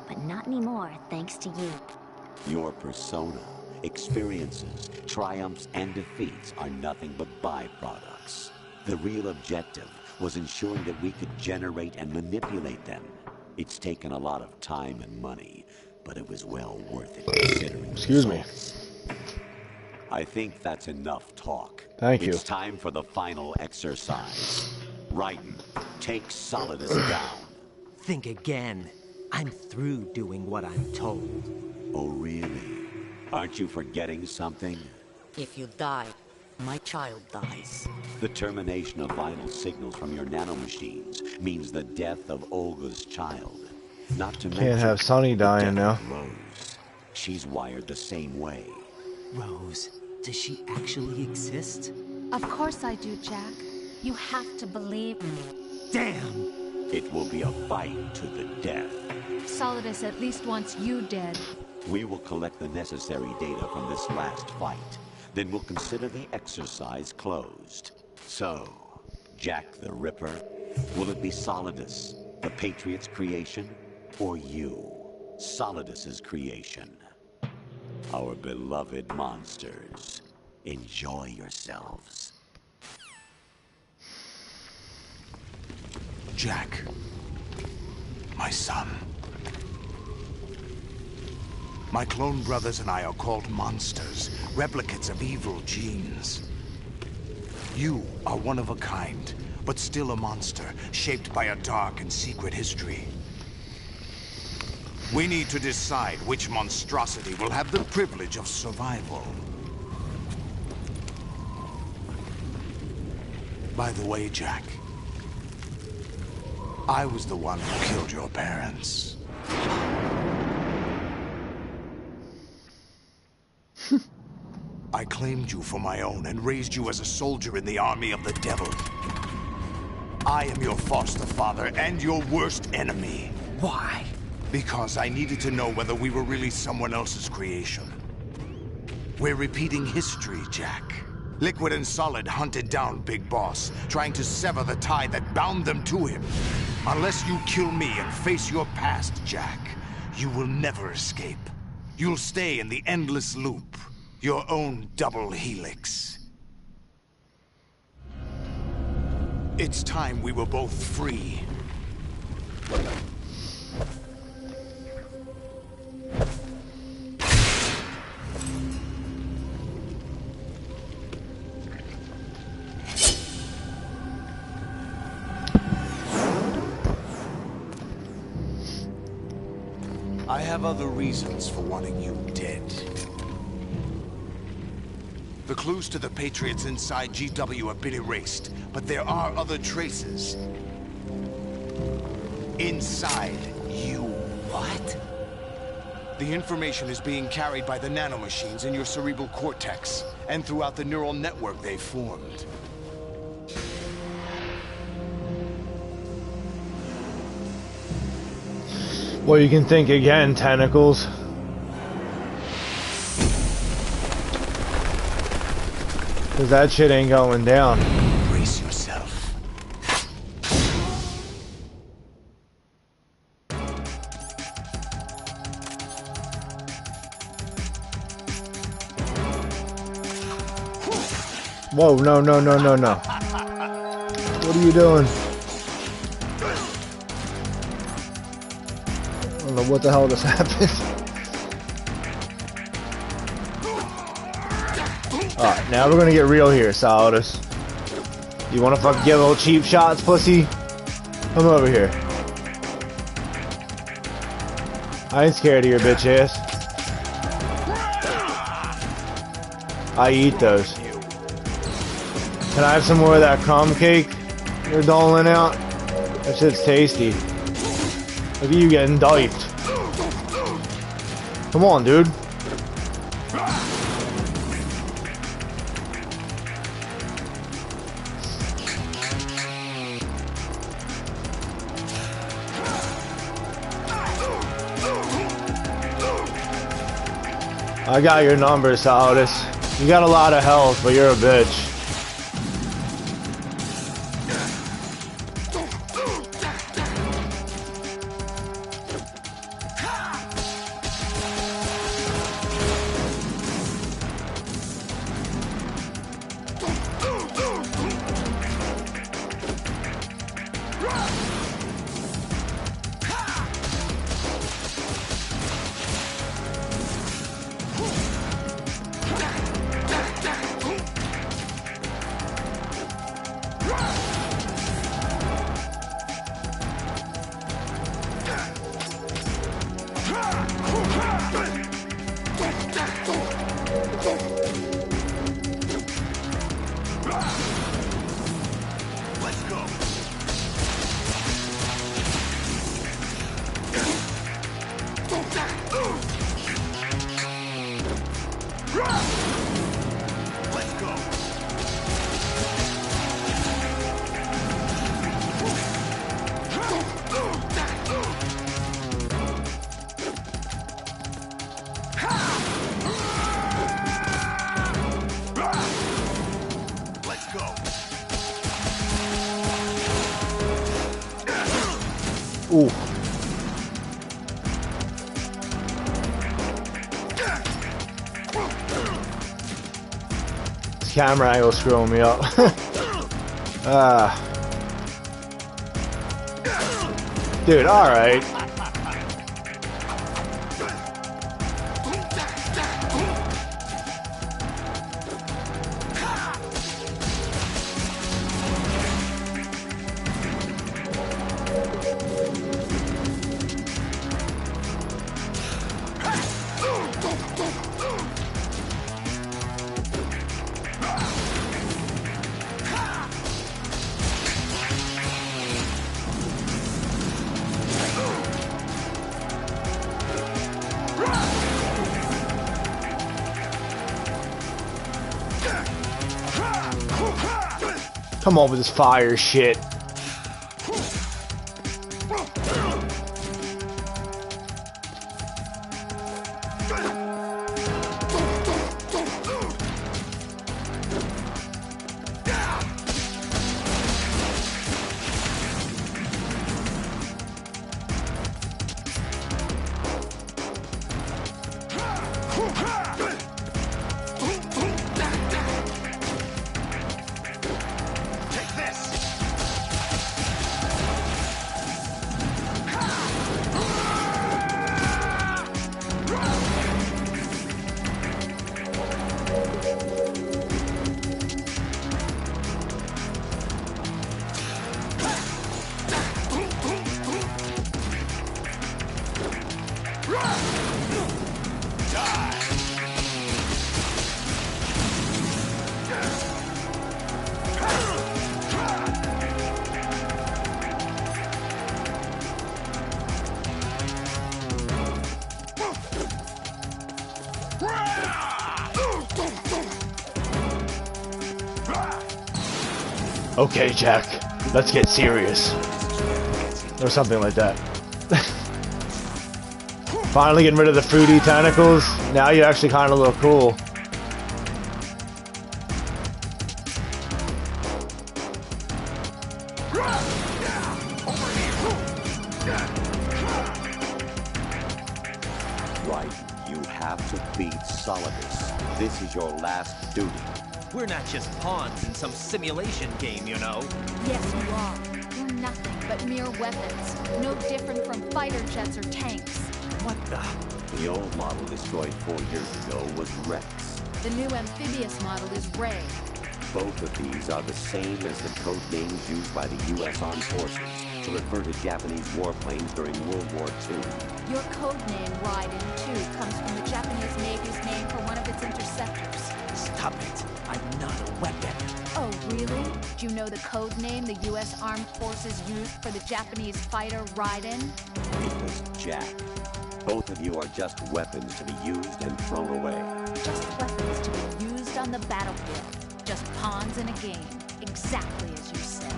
But not anymore, thanks to you. Your persona, experiences, triumphs, and defeats are nothing but byproducts. The real objective was ensuring that we could generate and manipulate them. It's taken a lot of time and money, but it was well worth it considering. Excuse me. I think that's enough talk. Thank you. It's time for the final exercise. Raiden, take Solidus down. Think again. I'm through doing what I'm told. Oh, really? Aren't you forgetting something? If you die, my child dies. The termination of vital signals from your nanomachines means the death of Olga's child. Not to mention... Can't have Sonny dying now. Rose. She's wired the same way. Rose, does she actually exist? Of course I do, Jack. You have to believe me. Damn! It will be a fight to the death. Solidus at least wants you dead. We will collect the necessary data from this last fight. Then we'll consider the exercise closed. So, Jack the Ripper, will it be Solidus, the Patriot's creation, or you, Solidus's creation? Our beloved monsters, enjoy yourselves. Jack, my son. My clone brothers and I are called monsters, replicates of evil genes. You are one of a kind, but still a monster, shaped by a dark and secret history. We need to decide which monstrosity will have the privilege of survival. By the way, Jack, I was the one who killed your parents. I claimed you for my own and raised you as a soldier in the army of the devil. I am your foster father and your worst enemy. Why? Because I needed to know whether we were really someone else's creation. We're repeating history, Jack. Liquid and Solid hunted down Big Boss, trying to sever the tie that bound them to him. Unless you kill me and face your past, Jack, you will never escape. You'll stay in the endless loop, your own double helix. It's time we were both free. I have other reasons for wanting you dead. The clues to the Patriots inside GW have been erased, but there are other traces. Inside you. What? The information is being carried by the nanomachines in your cerebral cortex, and throughout the neural network they formed. Well, you can think again, Tentacles. Cause that shit ain't going down. Brace yourself. Whoa, no, no, no, no, no. What are you doing? I don't know what the hell just happened. Alright, now we're gonna get real here, Solidus. You wanna fucking get little cheap shots, pussy? Come over here. I ain't scared of your bitch ass. I eat those. Can I have some more of that crumb cake you're doling out? That shit's tasty. Look at you getting diped. Come on, dude. I got your number, Solidus. You got a lot of health, but you're a bitch. Ooh. This camera angle screwing me up. Dude, alright. Come on with this fire shit. Okay, Jack, let's get serious. Or something like that. Finally getting rid of the fruity tentacles. Now you actually kind of look cool. Right, you have to beat Solidus. This is your last duty. We're not just pawns in some simulation game, you know. Yes, you are. You're nothing but mere weapons. No different from fighter jets or tanks. What the? The old model destroyed 4 years ago was Rex. The new amphibious model is Ray. Both of these are the same as the code names used by the U.S. Armed Forces to refer to Japanese warplanes during World War II. Your code name, Raiden 2, comes from the Japanese Navy's name for one of its interceptors. Stop it. I'm not a weapon. Oh, really? Do you know the code name the U.S. Armed Forces used for the Japanese fighter Raiden? It was Jack. Both of you are just weapons to be used and thrown away. Just weapons to be used on the battlefield. Just pawns in a game. Exactly as you said.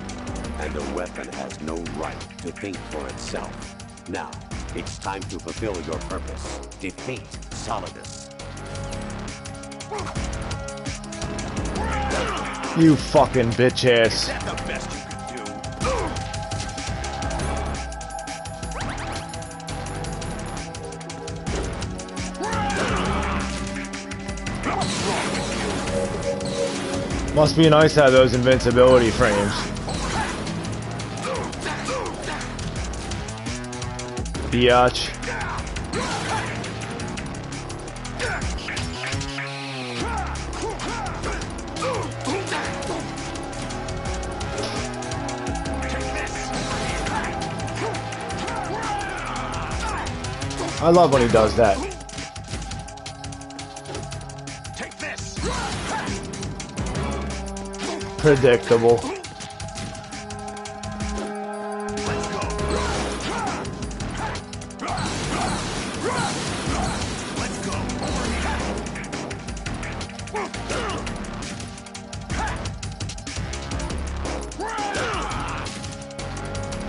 And a weapon has no right to think for itself. Now, it's time to fulfill your purpose. Defeat Solidus. You fucking bitch ass. Is that the best you could do? Must be nice to have those invincibility frames. Biatch. I love when he does that. Take this. Predictable.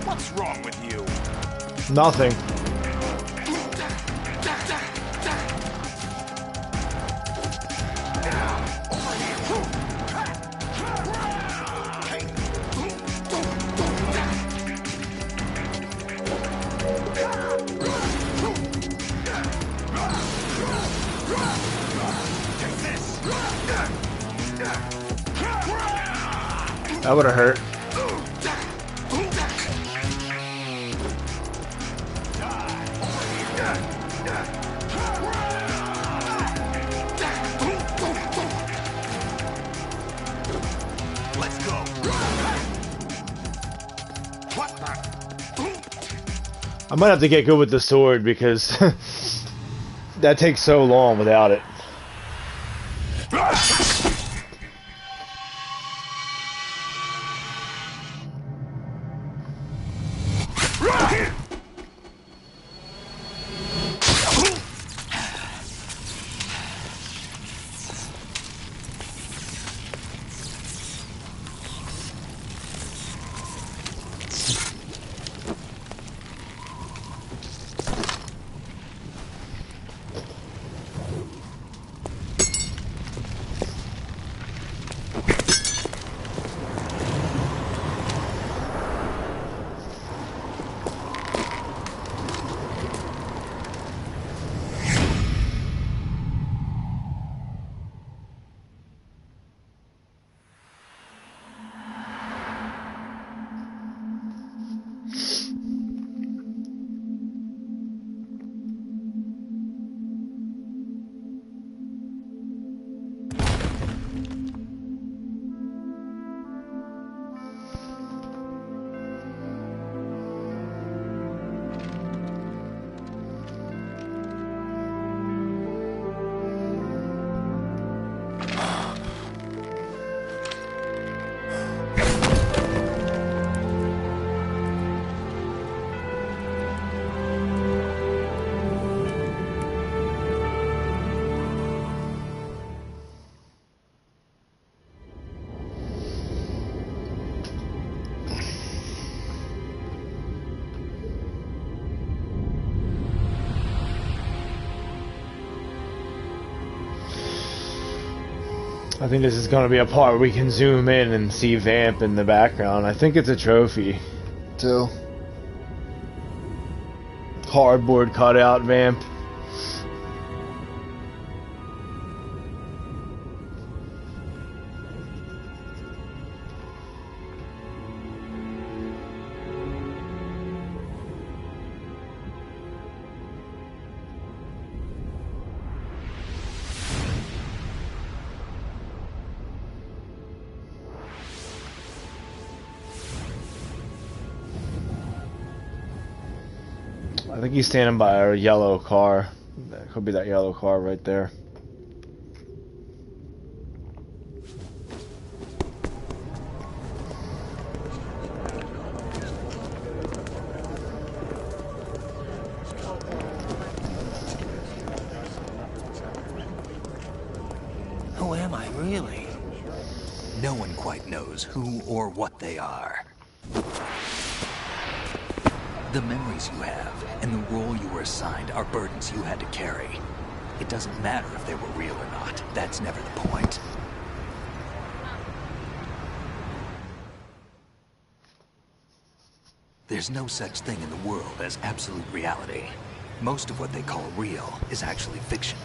What's wrong with you? Nothing. That would have hurt. Let's go. I might have to get good with the sword because that takes so long without it. I think this is going to be a part where we can zoom in and see Vamp in the background. I think it's a trophy, too. Cardboard cutout Vamp. I think he's standing by a yellow car. That could be that yellow car right there. Who am I, really? No one quite knows who or what they are. The memories you have and the role you were assigned are burdens you had to carry. It doesn't matter if they were real or not. That's never the point. There's no such thing in the world as absolute reality. Most of what they call real is actually fiction.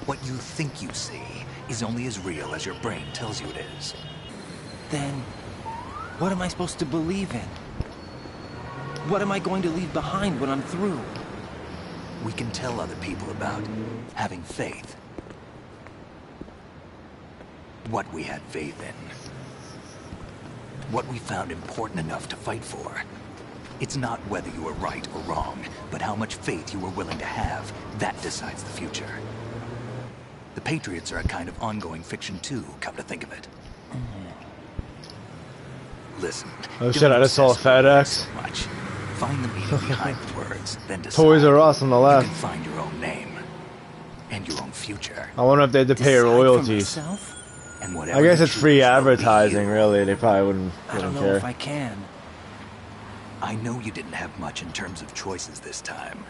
What you think you see is only as real as your brain tells you it is. Then, what am I supposed to believe in? What am I going to leave behind when I'm through? We can tell other people about having faith. What we had faith in. What we found important enough to fight for. It's not whether you were right or wrong, but how much faith you were willing to have. That decides the future. The Patriots are a kind of ongoing fiction too, come to think of it. Listen. Oh shit, I just saw a FedEx. So much. Find the meaning behind the words, then decide. Toys R Us on the left. You can find your own name. And your own future. I wonder if they had to pay royalties. And I guess it's free advertising, really. They probably wouldn't I don't know care. if I can. I know you didn't have much in terms of choices this time.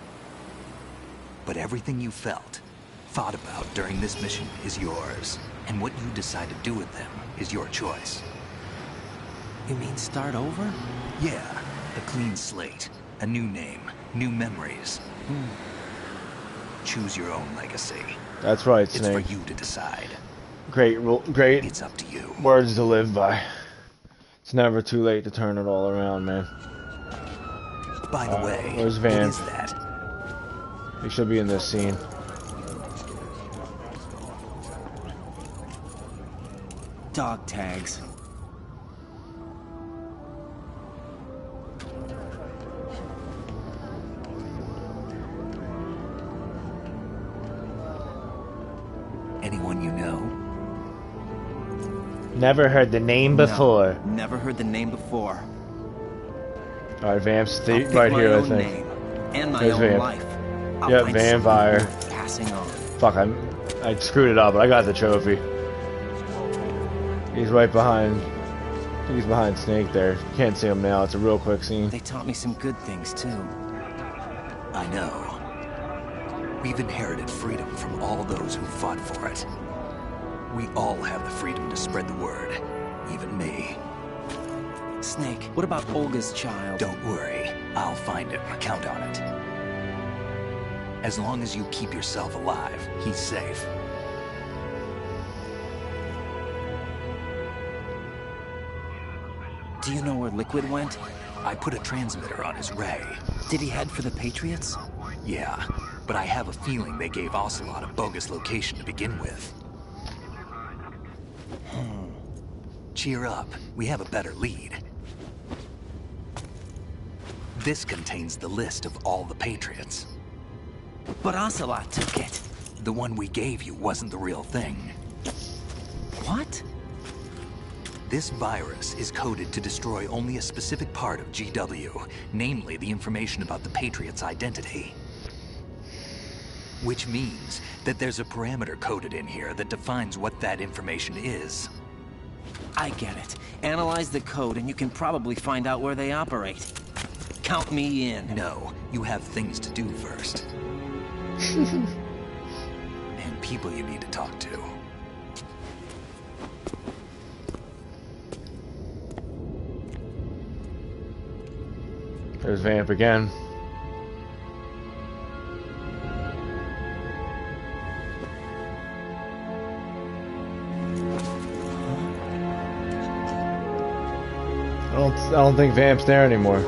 But everything you felt, thought about during this mission is yours. And what you decide to do with them is your choice. You mean start over? Yeah, a clean slate, a new name, new memories. Choose your own legacy. That's right, It's Snake. for you to decide. Great It's up to you. words to live by. It's never too late to turn it all around, man. By the way, where's what Van? is that? He should be in this scene. Dog tags. Anyone you know? Never heard the name before. No, never heard the name before. Alright, Vamp's I'll pick right my here, I own think. name and my There's own Vamp. life. I'll Yep, find Vampire. something worth passing on. Fuck, I screwed it up, but I got the trophy. He's right behind. I think he's behind Snake there. Can't see him now. It's a real quick scene. They taught me some good things too. I know. We've inherited freedom from all those who fought for it. We all have the freedom to spread the word. Even me. Snake, what about Olga's child? Don't worry. I'll find him. Count on it. As long as you keep yourself alive, he's safe. Do you know where Liquid went? I put a transmitter on his ray. Did he head for the Patriots? Yeah, but I have a feeling they gave Ocelot a bogus location to begin with. Cheer up. We have a better lead. This contains the list of all the Patriots. But Ocelot took it. The one we gave you wasn't the real thing. What? This virus is coded to destroy only a specific part of GW, namely the information about the Patriots' identity. Which means that there's a parameter coded in here that defines what that information is. I get it. Analyze the code and you can probably find out where they operate. Count me in. No, you have things to do first. And people you need to talk to. There's Vamp again. I don't think Vamp's there anymore.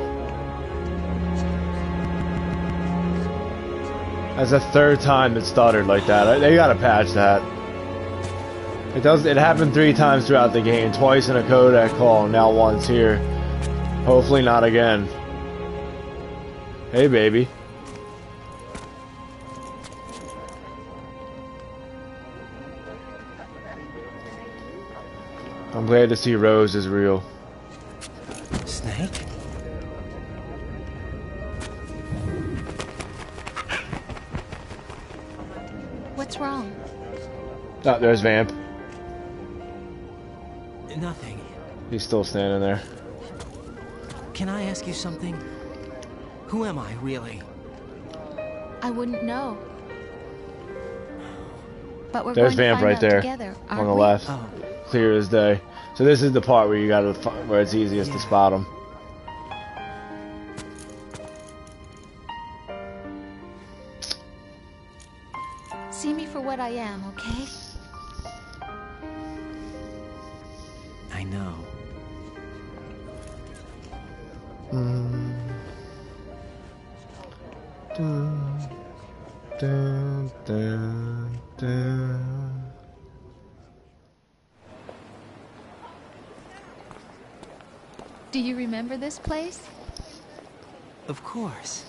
That's the third time it stuttered like that. They gotta patch that. It happened 3 times throughout the game. Twice in a codec call, and now once here. Hopefully not again. Hey, baby. I'm glad to see Rose is real. Snake? What's wrong? Oh, there's Vamp. Nothing. He's still standing there. Can I ask you something? Who am I, really? I wouldn't know. But we're There's going to Vamp find right out there together, on aren't the we? left. Oh. Clear as day. So this is the part where you gotta where it's easiest to spot him. See me for what I am, okay? I know. Dun, dun, dun, dun. Do you remember this place? Of course.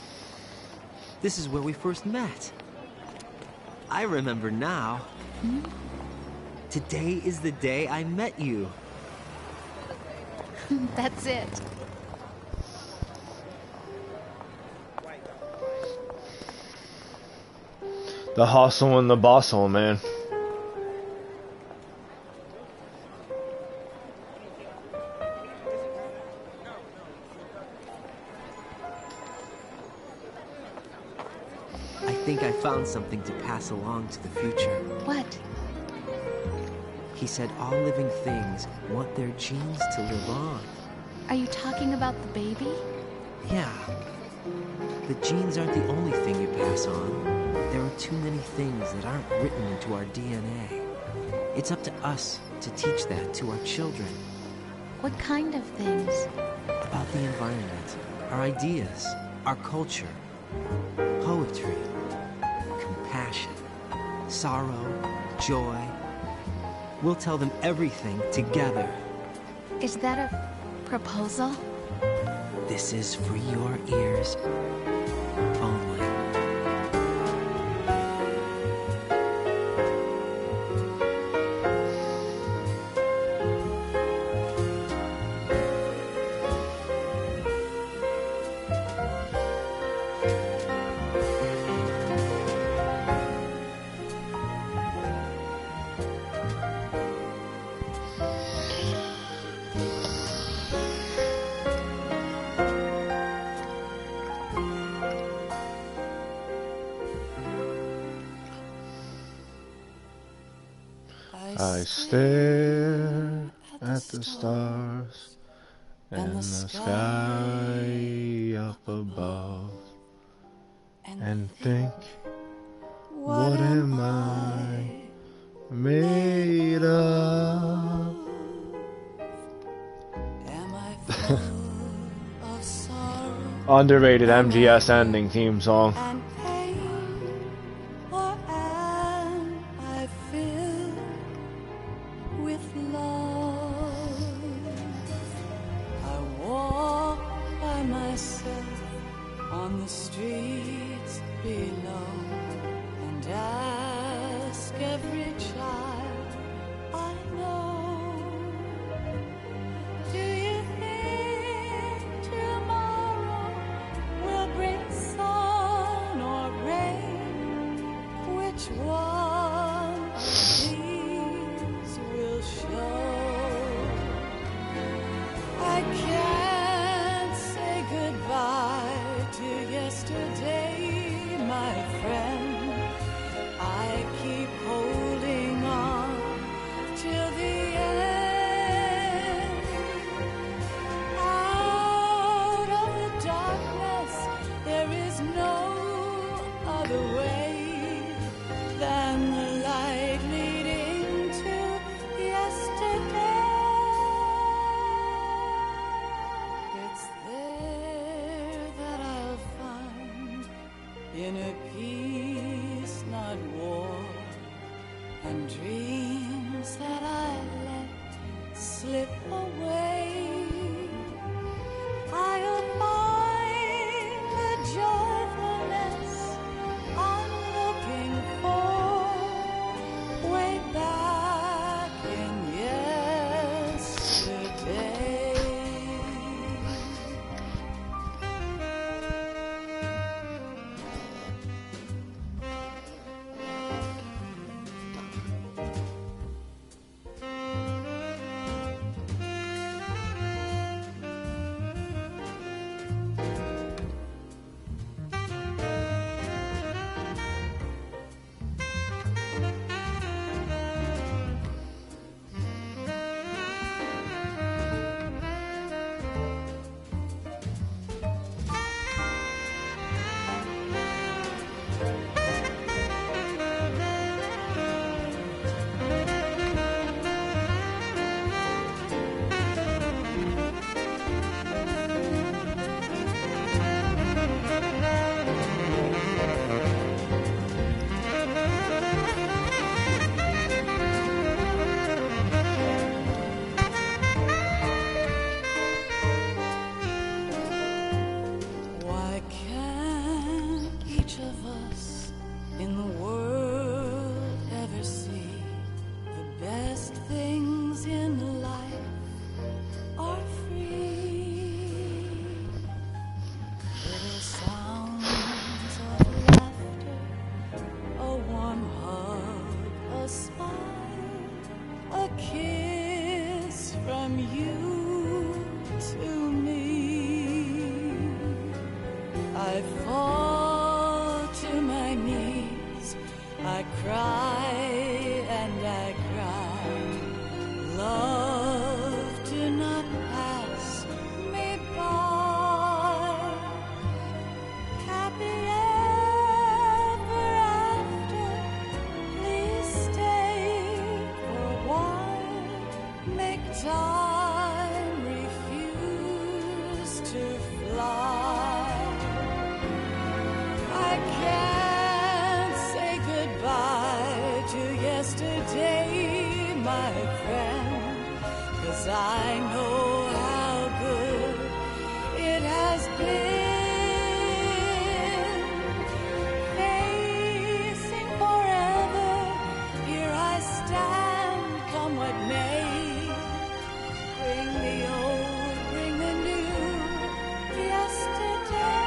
This is where we first met. I remember now. Hmm? Today is the day I met you. That's it. The hustle and the bustle, man. I think I found something to pass along to the future. What? He said all living things want their genes to live on. Are you talking about the baby? Yeah. The genes aren't the only thing you pass on. There are too many things that aren't written into our DNA. It's up to us to teach that to our children. What kind of things? About the environment, our ideas, our culture, poetry, compassion, sorrow, joy. We'll tell them everything together. Is that a proposal? This is for your ears only. I stare at the stars and the sky up above and think, what am I made of? Underrated MGS ending theme song. I'll find the joy a kiss from you to me. I fall to my knees, I cry and I cry. Love, do not pass me by. Happy ever after, please stay for a while. Make time refuse to fly. I can't say goodbye to yesterday, my friend, 'cause I know how good it has been. Facing forever, here I stand, come what may. Bring the old, bring the new, yesterday.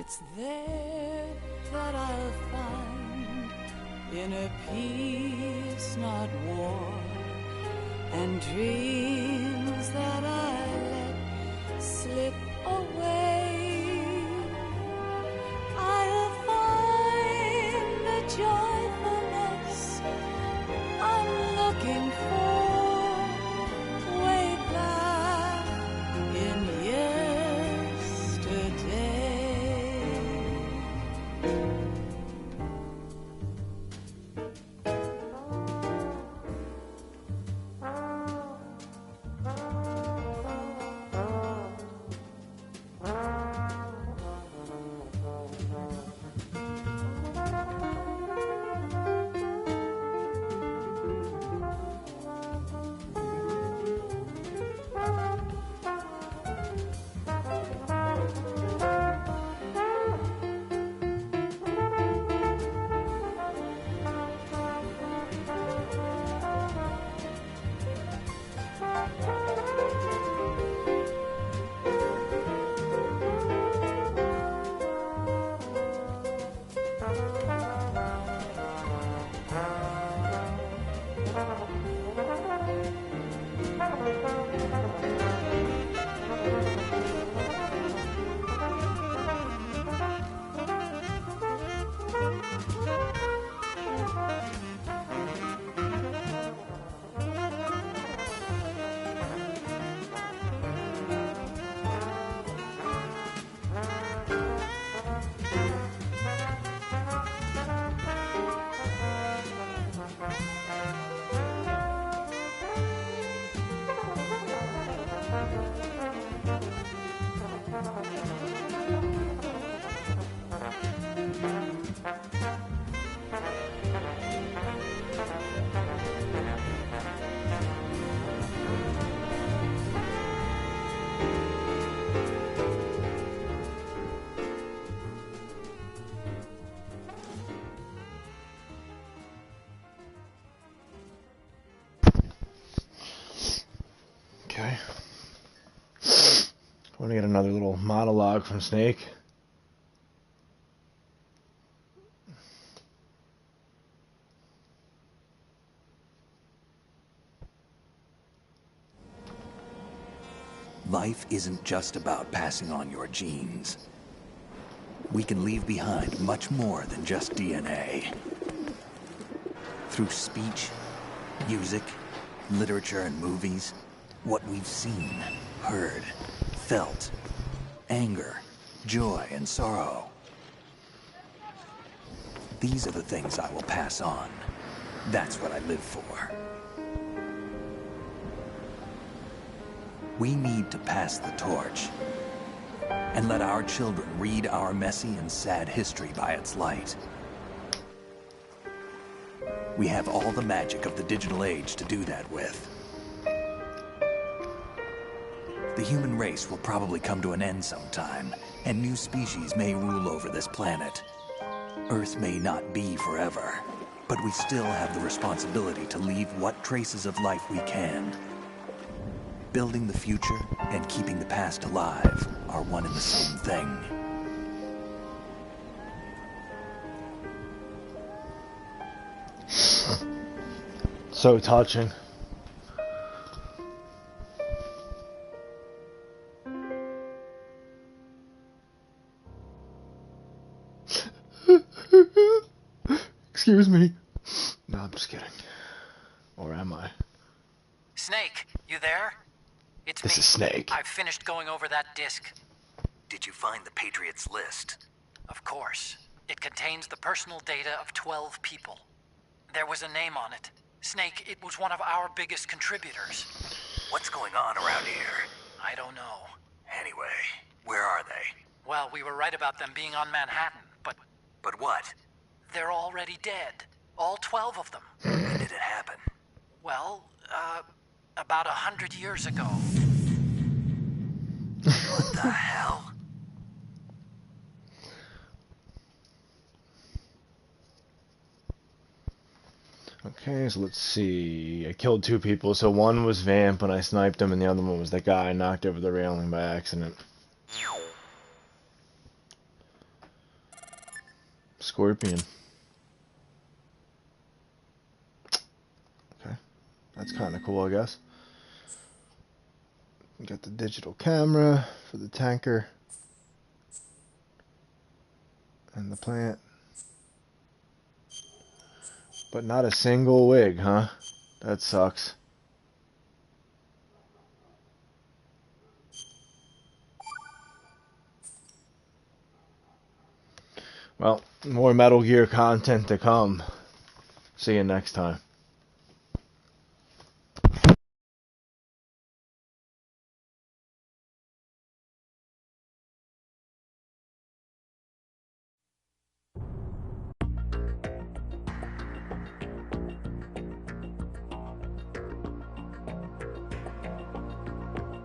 It's there that I'll find inner peace, not war, and dreams that I let slip away. I'll find the joyfulness I'm looking for way back in yesterday. Okay. I want to get another little monologue from Snake. Life isn't just about passing on your genes. We can leave behind much more than just DNA. Through speech, music, literature, and movies, what we've seen, heard, felt, anger, joy, and sorrow. These are the things I will pass on. That's what I live for. We need to pass the torch and let our children read our messy and sad history by its light. We have all the magic of the digital age to do that with. The human race will probably come to an end sometime, and new species may rule over this planet. Earth may not be forever, but we still have the responsibility to leave what traces of life we can. Building the future and keeping the past alive are one and the same thing. So touching. Excuse me. No, I'm just kidding. Or am I? Snake, you there? It's This me. is Snake. I've finished going over that disc. Did you find the Patriots list? Of course. It contains the personal data of 12 people. There was a name on it. Snake, it was one of our biggest contributors. What's going on around here? I don't know. Anyway, where are they? Well, we were right about them being on Manhattan, but... But what? They're already dead. All 12 of them. When did it happen? Well, about 100 years ago. What the hell? Okay, so let's see. I killed 2 people. So one was Vamp when I sniped him, and the other one was the guy I knocked over the railing by accident. Scorpion. Okay, that's kind of cool, I guess. We got the digital camera for the tanker and the plant. But not a single wig, huh? That sucks. Well, more Metal Gear content to come. See you next time.